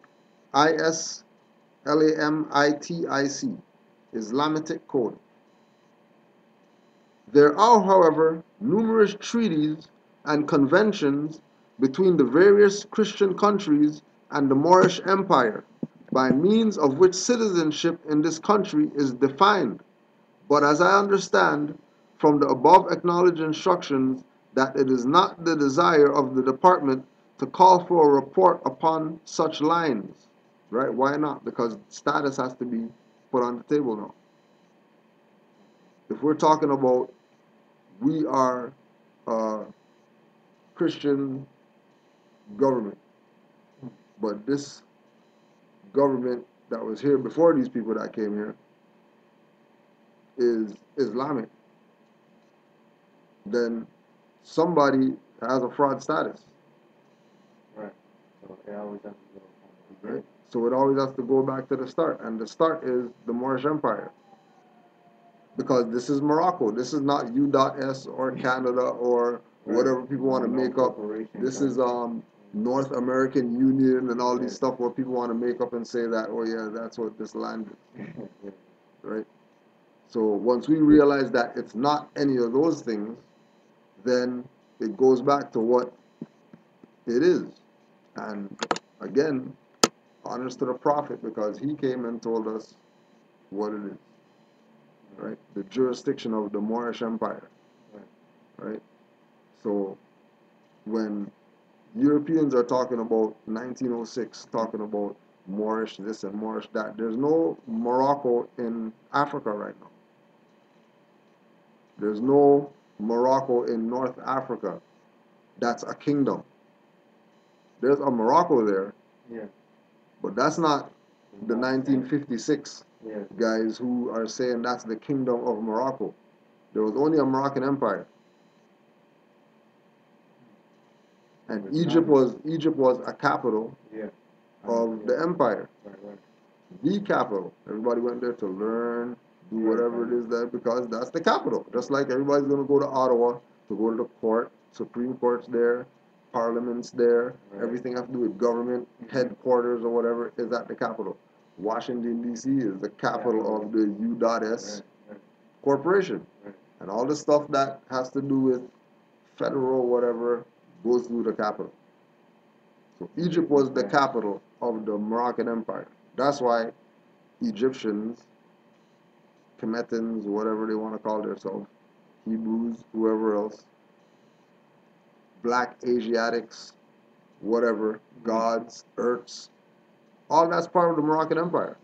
ISLAMITIC, Islamic code. There are, however, numerous treaties and conventions between the various Christian countries and the Moorish Empire, by means of which citizenship in this country is defined. But as I understand from the above acknowledged instructions that it is not the desire of the department to call for a report upon such lines. Right? Why not? Because status has to be put on the table now. If we're talking about we are a Christian government, but this government that was here before these people that came here is Islamic, then somebody has a fraud status, Right. So it always has to go from right? So it always has to go back to the start, and the start is the Moorish Empire. Because this is Morocco. This is not U.S. or Canada or Right. whatever people want to No make up. corporation, This right? is North American Union and all Yeah. these stuff where people want to make up and say that, oh yeah, that's what this land is, Yeah. right? So once we realize that it's not any of those things, then it goes back to what it is. And again, honors to the Prophet because he came and told us what it is, right? The jurisdiction of the Moorish Empire, Right. right? So when Europeans are talking about 1906, talking about Moorish this and Moorish that, there's no Morocco in Africa right now. There's no Morocco in North Africa. That's a kingdom. There's a Morocco there, Yeah. but that's not the Not the same. 1956 Yeah. guys who are saying that's the kingdom of Morocco. There was only a Moroccan empire. And But Egypt was a capital Yeah. of Yeah. the empire, Right. Right. the capital. Everybody went there to learn, do Right. whatever it is that because that's the capital. Just like everybody's going to go to Ottawa to go to the court, Supreme Court's there, Parliament's there. Right. Everything has to do with government headquarters or whatever is at the capital. Washington D.C. is the capital of the U.S. Right. corporation, Right. and all the stuff that has to do with federal whatever goes through the capital. So Egypt was the capital of the Moroccan Empire. That's why Egyptians, Kemetans, whatever they want to call themselves, Hebrews, whoever else, black Asiatics, whatever, gods, Erts, all that's part of the Moroccan Empire.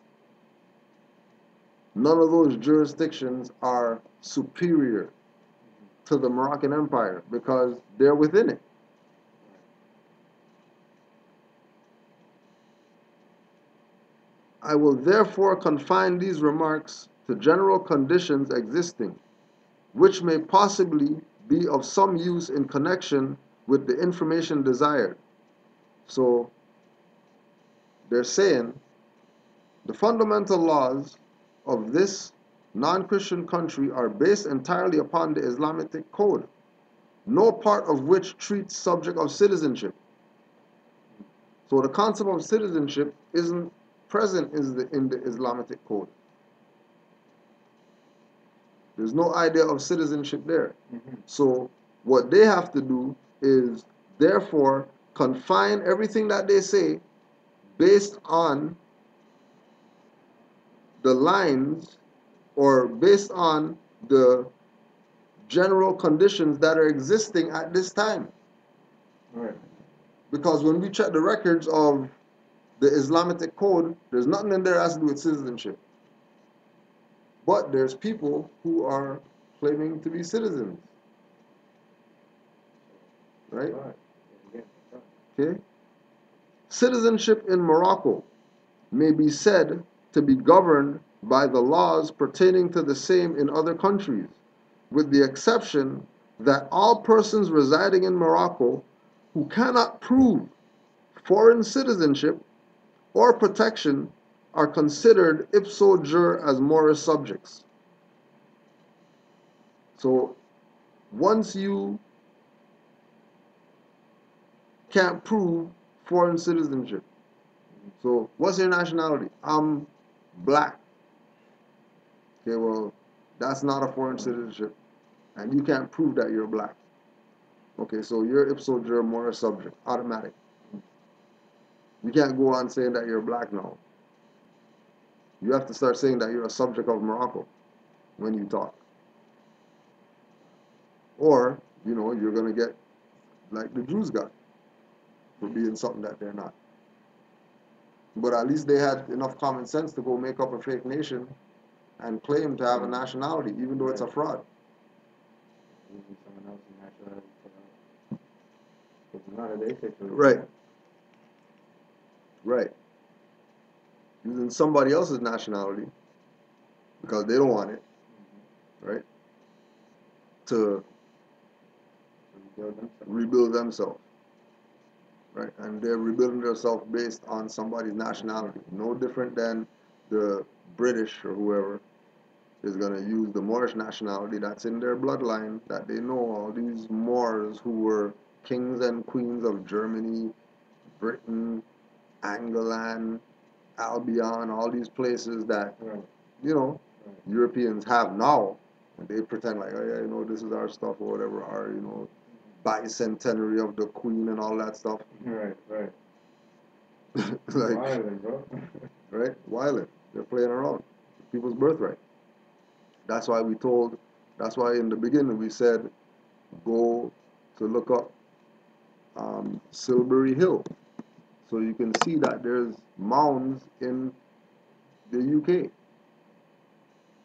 None of those jurisdictions are superior to the Moroccan Empire because they're within it. I will therefore confine these remarks to general conditions existing, which may possibly be of some use in connection with the information desired. So they're saying the fundamental laws of this non-Christian country are based entirely upon the Islamic code, no part of which treats subject of citizenship. So the concept of citizenship isn't present in the Islamic code. There's no idea of citizenship there. So what they have to do is therefore confine everything that they say based on the lines or based on the general conditions that are existing at this time. Right. Because when we check the records of the Islamic code, there's nothing in there that has to do with citizenship. But there's people who are claiming to be citizens. Right? Yeah. Okay? Citizenship in Morocco may be said to be governed by the laws pertaining to the same in other countries, with the exception that all persons residing in Morocco who cannot prove foreign citizenship or protection are considered ipso jure as Moorish subjects. So once you can't prove foreign citizenship, so what's your nationality? I'm black. Okay, well, that's not a foreign citizenship, and you can't prove that you're black. Okay, so you're ipso jure Moorish subject, automatic. You can't go on saying that you're black now. You have to start saying that you're a subject of Morocco when you talk. Or, you're going to get like the Jews got for being something that they're not. But at least they had enough common sense to go make up a fake nation and claim to have a nationality, even though it's a fraud. Using someone else's nationality because none of their situation. Right. Right. using somebody else's nationality because they don't want it, right? To rebuild themselves, right? And they're rebuilding themselves based on somebody's nationality. No different than the British or whoever is going to use the Moorish nationality that's in their bloodline, that they know all these Moors who were kings and queens of Germany, Britain, Canaanland, Albion, all these places that, you know, Europeans have now. And they pretend like, oh yeah, you know, this is our stuff or whatever, our, you know, bicentenary of the Queen and all that stuff. Right. Like, Violent, bro. right? Violent. They're playing around. People's birthright. That's why that's why in the beginning we said, go to look up Silbury Hill. So you can see that there's mounds in the UK.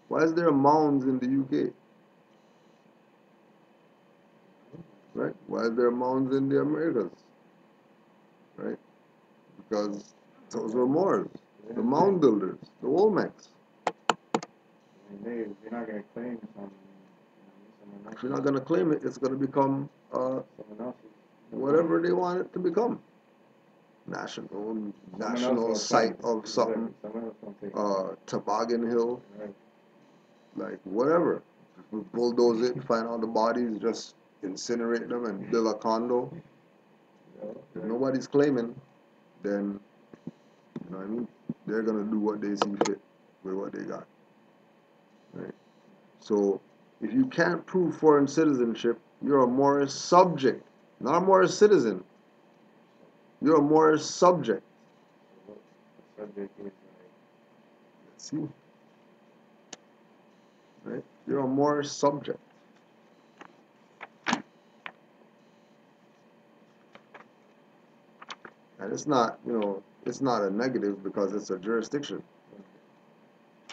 Why is there mounds in the UK? Right? Why is there mounds in the Americas? Right? Because those were Moors, the mound builders, the Olmecs. You're not gonna claim someone If you're not going to claim it, it's going to become someone else's. whatever they want it to become. National site of something, Toboggan Hill, Right. like whatever. We bulldoze it, find all the bodies, just incinerate them and build a condo. If nobody's claiming, then, you know what I mean? They're going to do what they see fit with what they got. Right? So, if you can't prove foreign citizenship, you're a Moorish subject, not a Moorish citizen. You're a Moorish subject. The subject is See? Right? You're a Moorish subject. And it's not, you know, it's not a negative because it's a jurisdiction.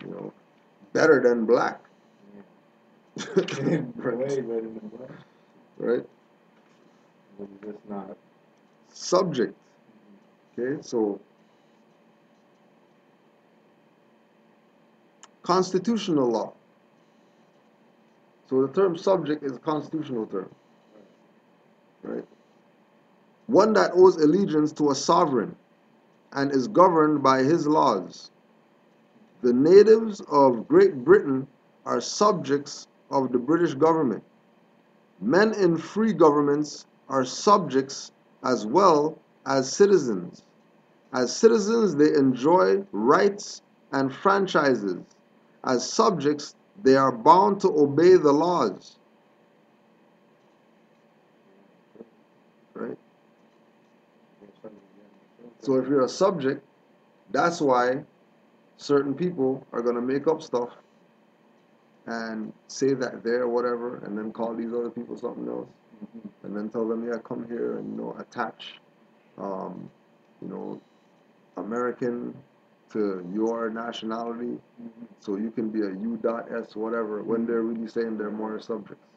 You know, better than black. way Right? better than black. Right? But it's just not. Subject. Okay, so constitutional law. So the term subject is a constitutional term. Right? One that owes allegiance to a sovereign and is governed by his laws. The natives of Great Britain are subjects of the British government. Men in free governments are subjects as well as citizens. As citizens, they enjoy rights and franchises. As subjects, they are bound to obey the laws. Right? So if you're a subject, that's why certain people are going to make up stuff and say that they're whatever and then call these other people something else and then tell them, yeah, come here and, you know, attach, you know, American to your nationality so you can be a U.S whatever when they're really saying they're more subjects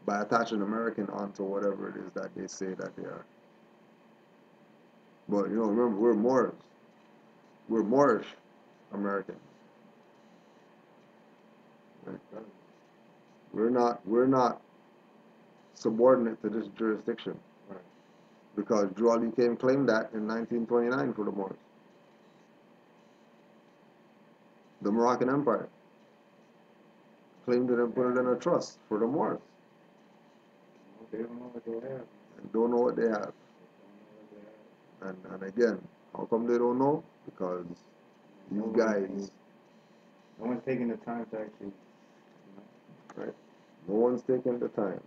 by attaching American onto whatever it is that they say that they are. But, you know, remember, we're Moors. We're Moorish Americans. Right? We're not subordinate to this jurisdiction. Right. Because Drew Ali came claimed that in 1929 for the Moors. The Moroccan Empire claimed it and put it in a trust for the Moors. They don't know what they have. And don't know what they have. And again, how come they don't know? Because these guys, no one's taking the time to actually, right? No one's taking the time,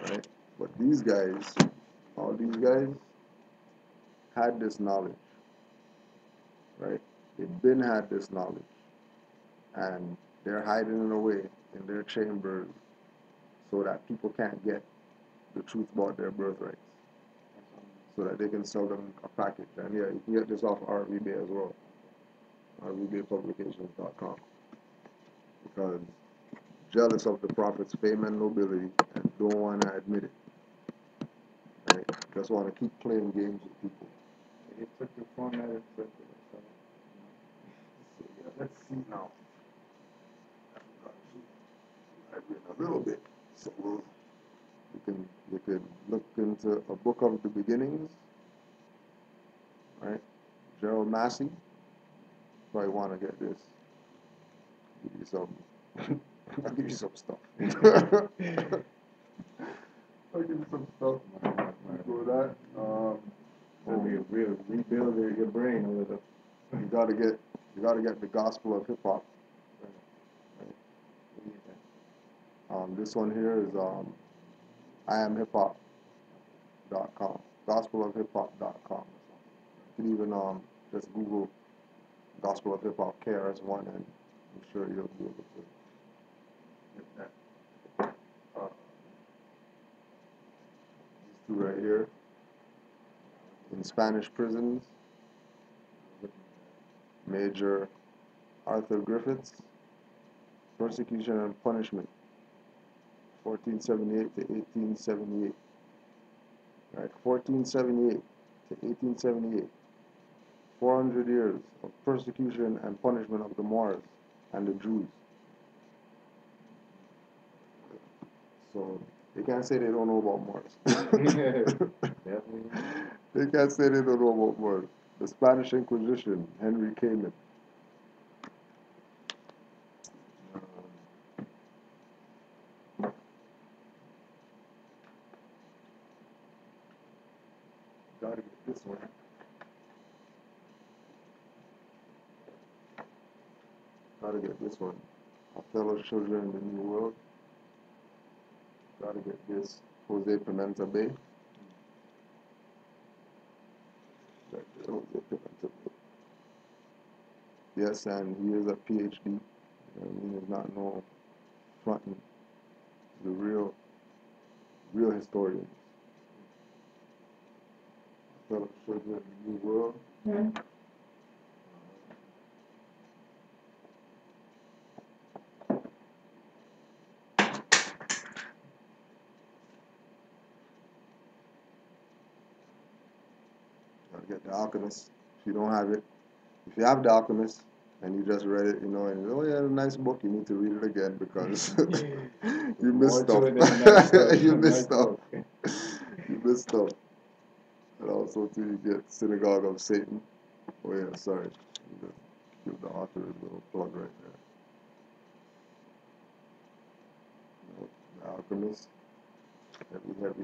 right? But these guys, all these guys, had this knowledge, right? They've been had this knowledge, and they're hiding it away in their chambers so that people can't get the truth about their birthrights, so that they can sell them a package. And yeah, you can get this off RVBay as well, rvbaypublications.com, because jealous of the prophet's fame and nobility and don't want to admit it. Right? Just want to keep playing games with people. they took the format and took it. let's see now. I've read a little bit, so you can look into a book of the beginnings, right? Gerald Massey. Probably want to get this. Give you some. I'll give you some stuff. I'll give you some stuff. For that. Rebuild your brain a little. You gotta get the gospel of hip hop. This one here is IamHipHop.com. Gospelofhiphop.com. You can even just Google Gospel of Hip Hop KRS-One, and I'm sure you'll be able to get that. These two right here in Spanish prisons. Major Arthur Griffiths, Persecution and Punishment, 1478 to 1878. Right, 1478 to 1878. 400 years of persecution and punishment of the Moors and the Jews. So they can't say they don't know about Moors. They can't say they don't know about Moors. The Spanish Inquisition, Henry Cayman. Gotta get this one. Gotta get this one. Our fellow children in the New World. Gotta get this. Jose Pimenta Bay. Jose Pimenta Bay. Yes, and he is a PhD. I mean, he's not no fronting. The real historian. Fellow children in the New World. Gotta get The Alchemist. If you don't have it, if you have The Alchemist and you just read it, and oh yeah, a nice book, you need to read it again because you missed stuff. You missed stuff. You missed stuff. And also too, you get Synagogue of Satan. Oh yeah, sorry. Give the author a little plug right there. The Alchemist.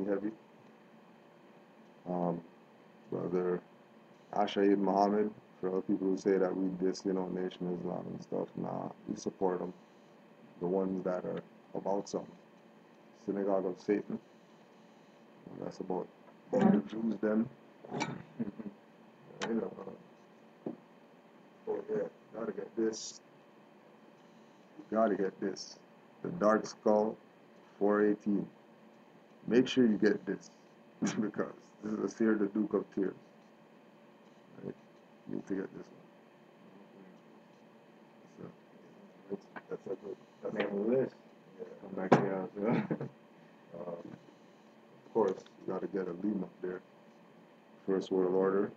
Heavy. Brother Ashaid Muhammad, for other people who say that we diss, Nation Islam and stuff, nah, we support them. The ones that are about something. Synagogue of Satan. That's about the Jews then. Oh yeah, gotta get this. Gotta get this. The Dark Skull 418. Make sure you get this because this is a Seer the Duke of Tears. Right? You need to get this one. That's a good. Name of the list. Yeah. Come back here. Of course, you gotta get a Lim up there. First World Order.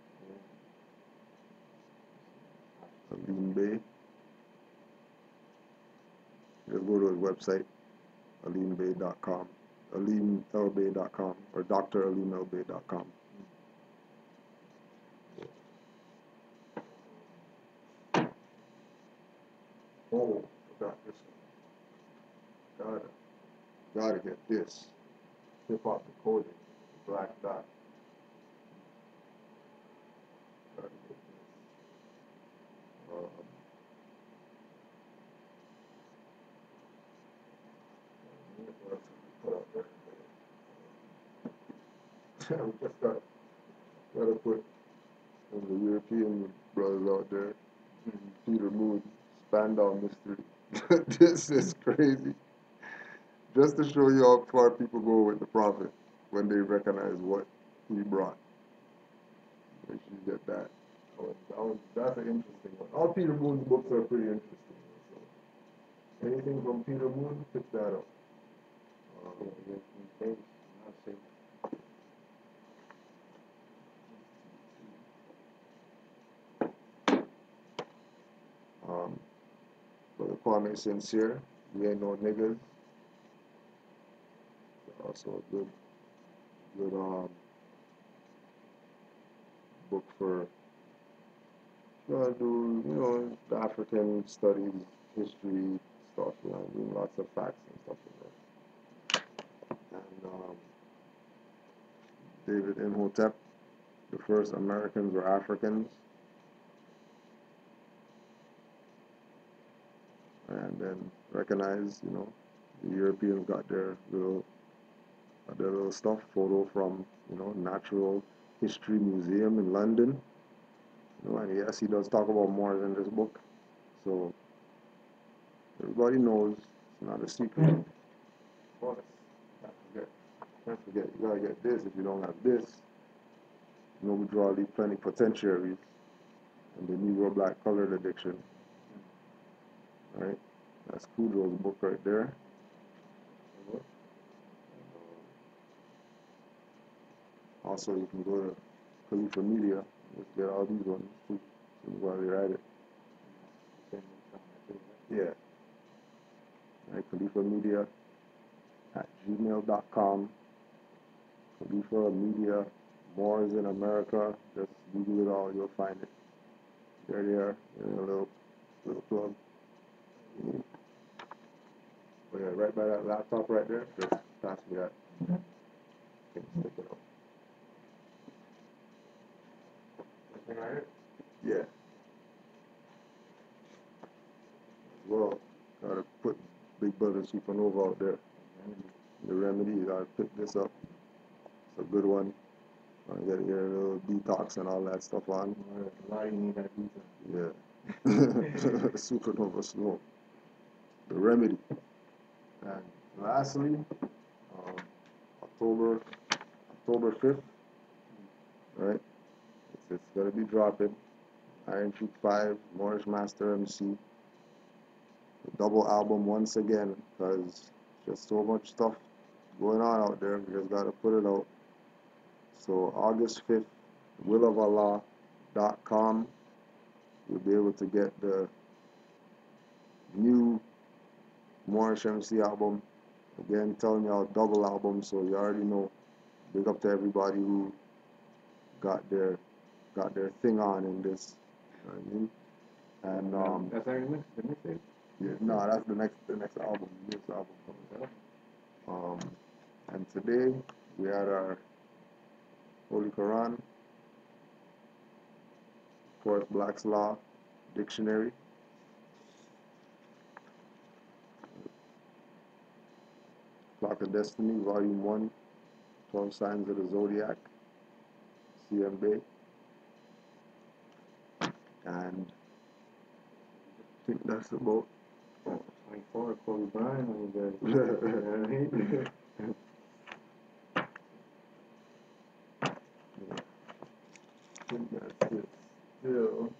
Alim Bey. Just go to his website, alimbey.com, alimelbey.com, or dralimelbey.com. Oh, forgot this one. Gotta get this. Hip Hop Decoded, Black Dot. Gotta get this. What else did we put up there? We just gotta put the European brothers out there. Peter Moon, Spandau Mystery. This is crazy. Just to show you how far people go with the Prophet when they recognize what he brought. Make sure you get that. That's an interesting one. All Peter Moon's books are pretty interesting. So anything from Peter Moon, pick that up. Kwame Sincere, We Ain't No Niggas. Also a good book for do the African studies, history stuff. Lots of facts and stuff in there. And David Imhotep, the first Americans were Africans, and then recognize, the Europeans got their little stuff. Photo from, Natural History Museum in London. And yes, he does talk about Moors in this book. So everybody knows it's not a secret. Of course, can't forget, you gotta get this. If you don't have this, we draw these plenipotentiaries and the Negro black colored addiction. Right? That's Cujo's book right there. Also, you can go to Khalifa Media. Let's get all these ones too while you're at it. Yeah. Right, Khalifa Media at gmail.com. Khalifa Media, Moors in America. Just Google it all, you'll find it. There they are. A little plug. Oh yeah, right by that laptop right there. Just pass me that. Stick it up. Right? Yeah. Well, gotta put Big Brother Supernova out there. The remedy, you gotta pick this up. It's a good one. I gotta get a little detox and all that stuff on. A lot you need that detox. Yeah. Supernova Slow. The remedy. And lastly, October 5th, right? It's gonna be dropping. Iron Sheik 5, Moorish Master MC. The double album once again, because just so much stuff going on out there. We just gotta put it out. So August 5th, willofallah.com. You'll be able to get the new Moorish MC album. Again, telling y'all double album, so you already know. Big up to everybody who got their thing on in this. You know what I mean? And that's our the mixtape? Yeah, no, that's the next album. The next album coming out. And today we had our Holy Quran, of course, Black's Law Dictionary. Clock of Destiny, Volume 1, 12 Signs of the Zodiac, CM Bay. And I think that's about 24, Kobe Bryant, when you guys, you know what I mean? I think that's it. Still,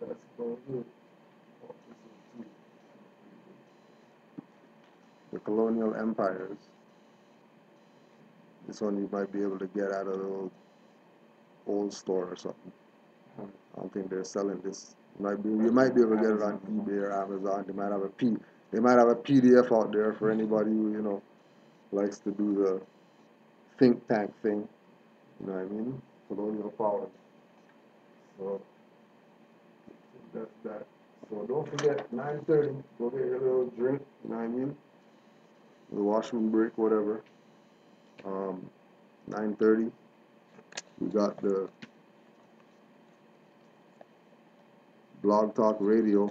that's about it. The colonial empires. This one you might be able to get at a little old store or something. I don't think they're selling this. You might be able to get it on eBay or Amazon. They might have a PDF out there for anybody who likes to do the think tank thing. You know what I mean? Colonial powers. So that's that. So don't forget 9:30. Go get your little drink. You know what I mean? The washroom break, whatever. 9:30. We got the Blog Talk Radio,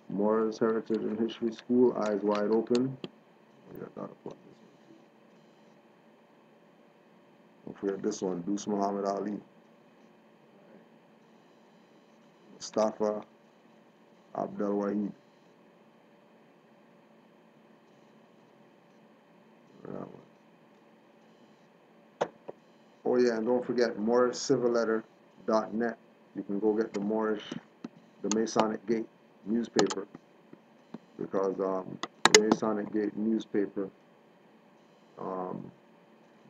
Moors Heritage and History School, Eyes Wide Open. Yeah, gotta plug this one. Don't forget this one, Deuce Muhammad Ali. Mustafa Abdel Wahid. Oh yeah, and don't forget MoorishCivilLetter.net. You can go get the Masonic Gate newspaper, because the Masonic Gate newspaper,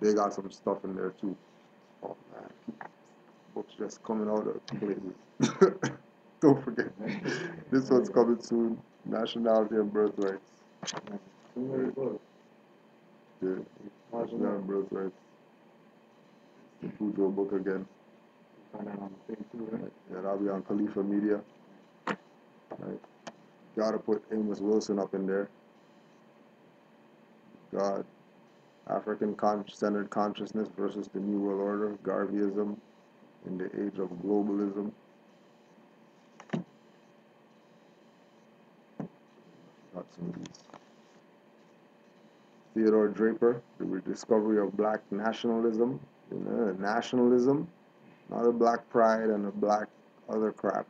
they got some stuff in there too. Oh man, books just coming out of places. Don't forget. This one's coming soon. Nationality and birthrights. Too many books. Yeah. Nationality and birthrights. The Pujo book again. Find that on the thing too, right? Yeah, that'll be on Khalifa Media. Right. Gotta put Amos Wilson up in there. God. African centered consciousness versus the New World Order. Garveyism in the age of globalism. Got some of these. Theodore Draper, the rediscovery of black nationalism. Nationalism, not a black pride and a black other crap.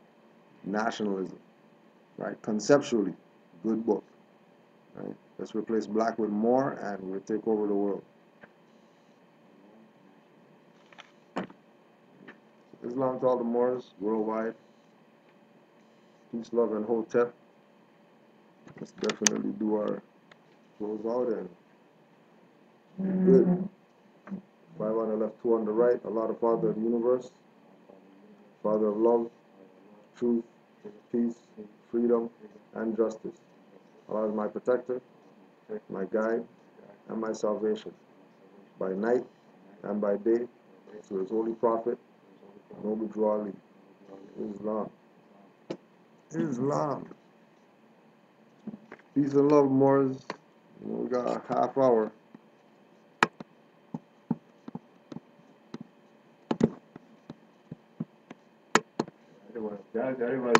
Nationalism, right? Conceptually, good book, right? Let's replace black with more, and we'll take over the world. Islam to all the Moors worldwide. Peace, love, and hotep. Let's definitely do our close out and good. 5 on the left, 2 on the right. Allah, the Father of the universe, Father of love, truth, peace, freedom, and justice. Allah is my protector, my guide, and my salvation. By night and by day, to His holy prophet, Noble Drew Ali. Islam. Islam. Peace and love, Moors. We got a half hour. Everybody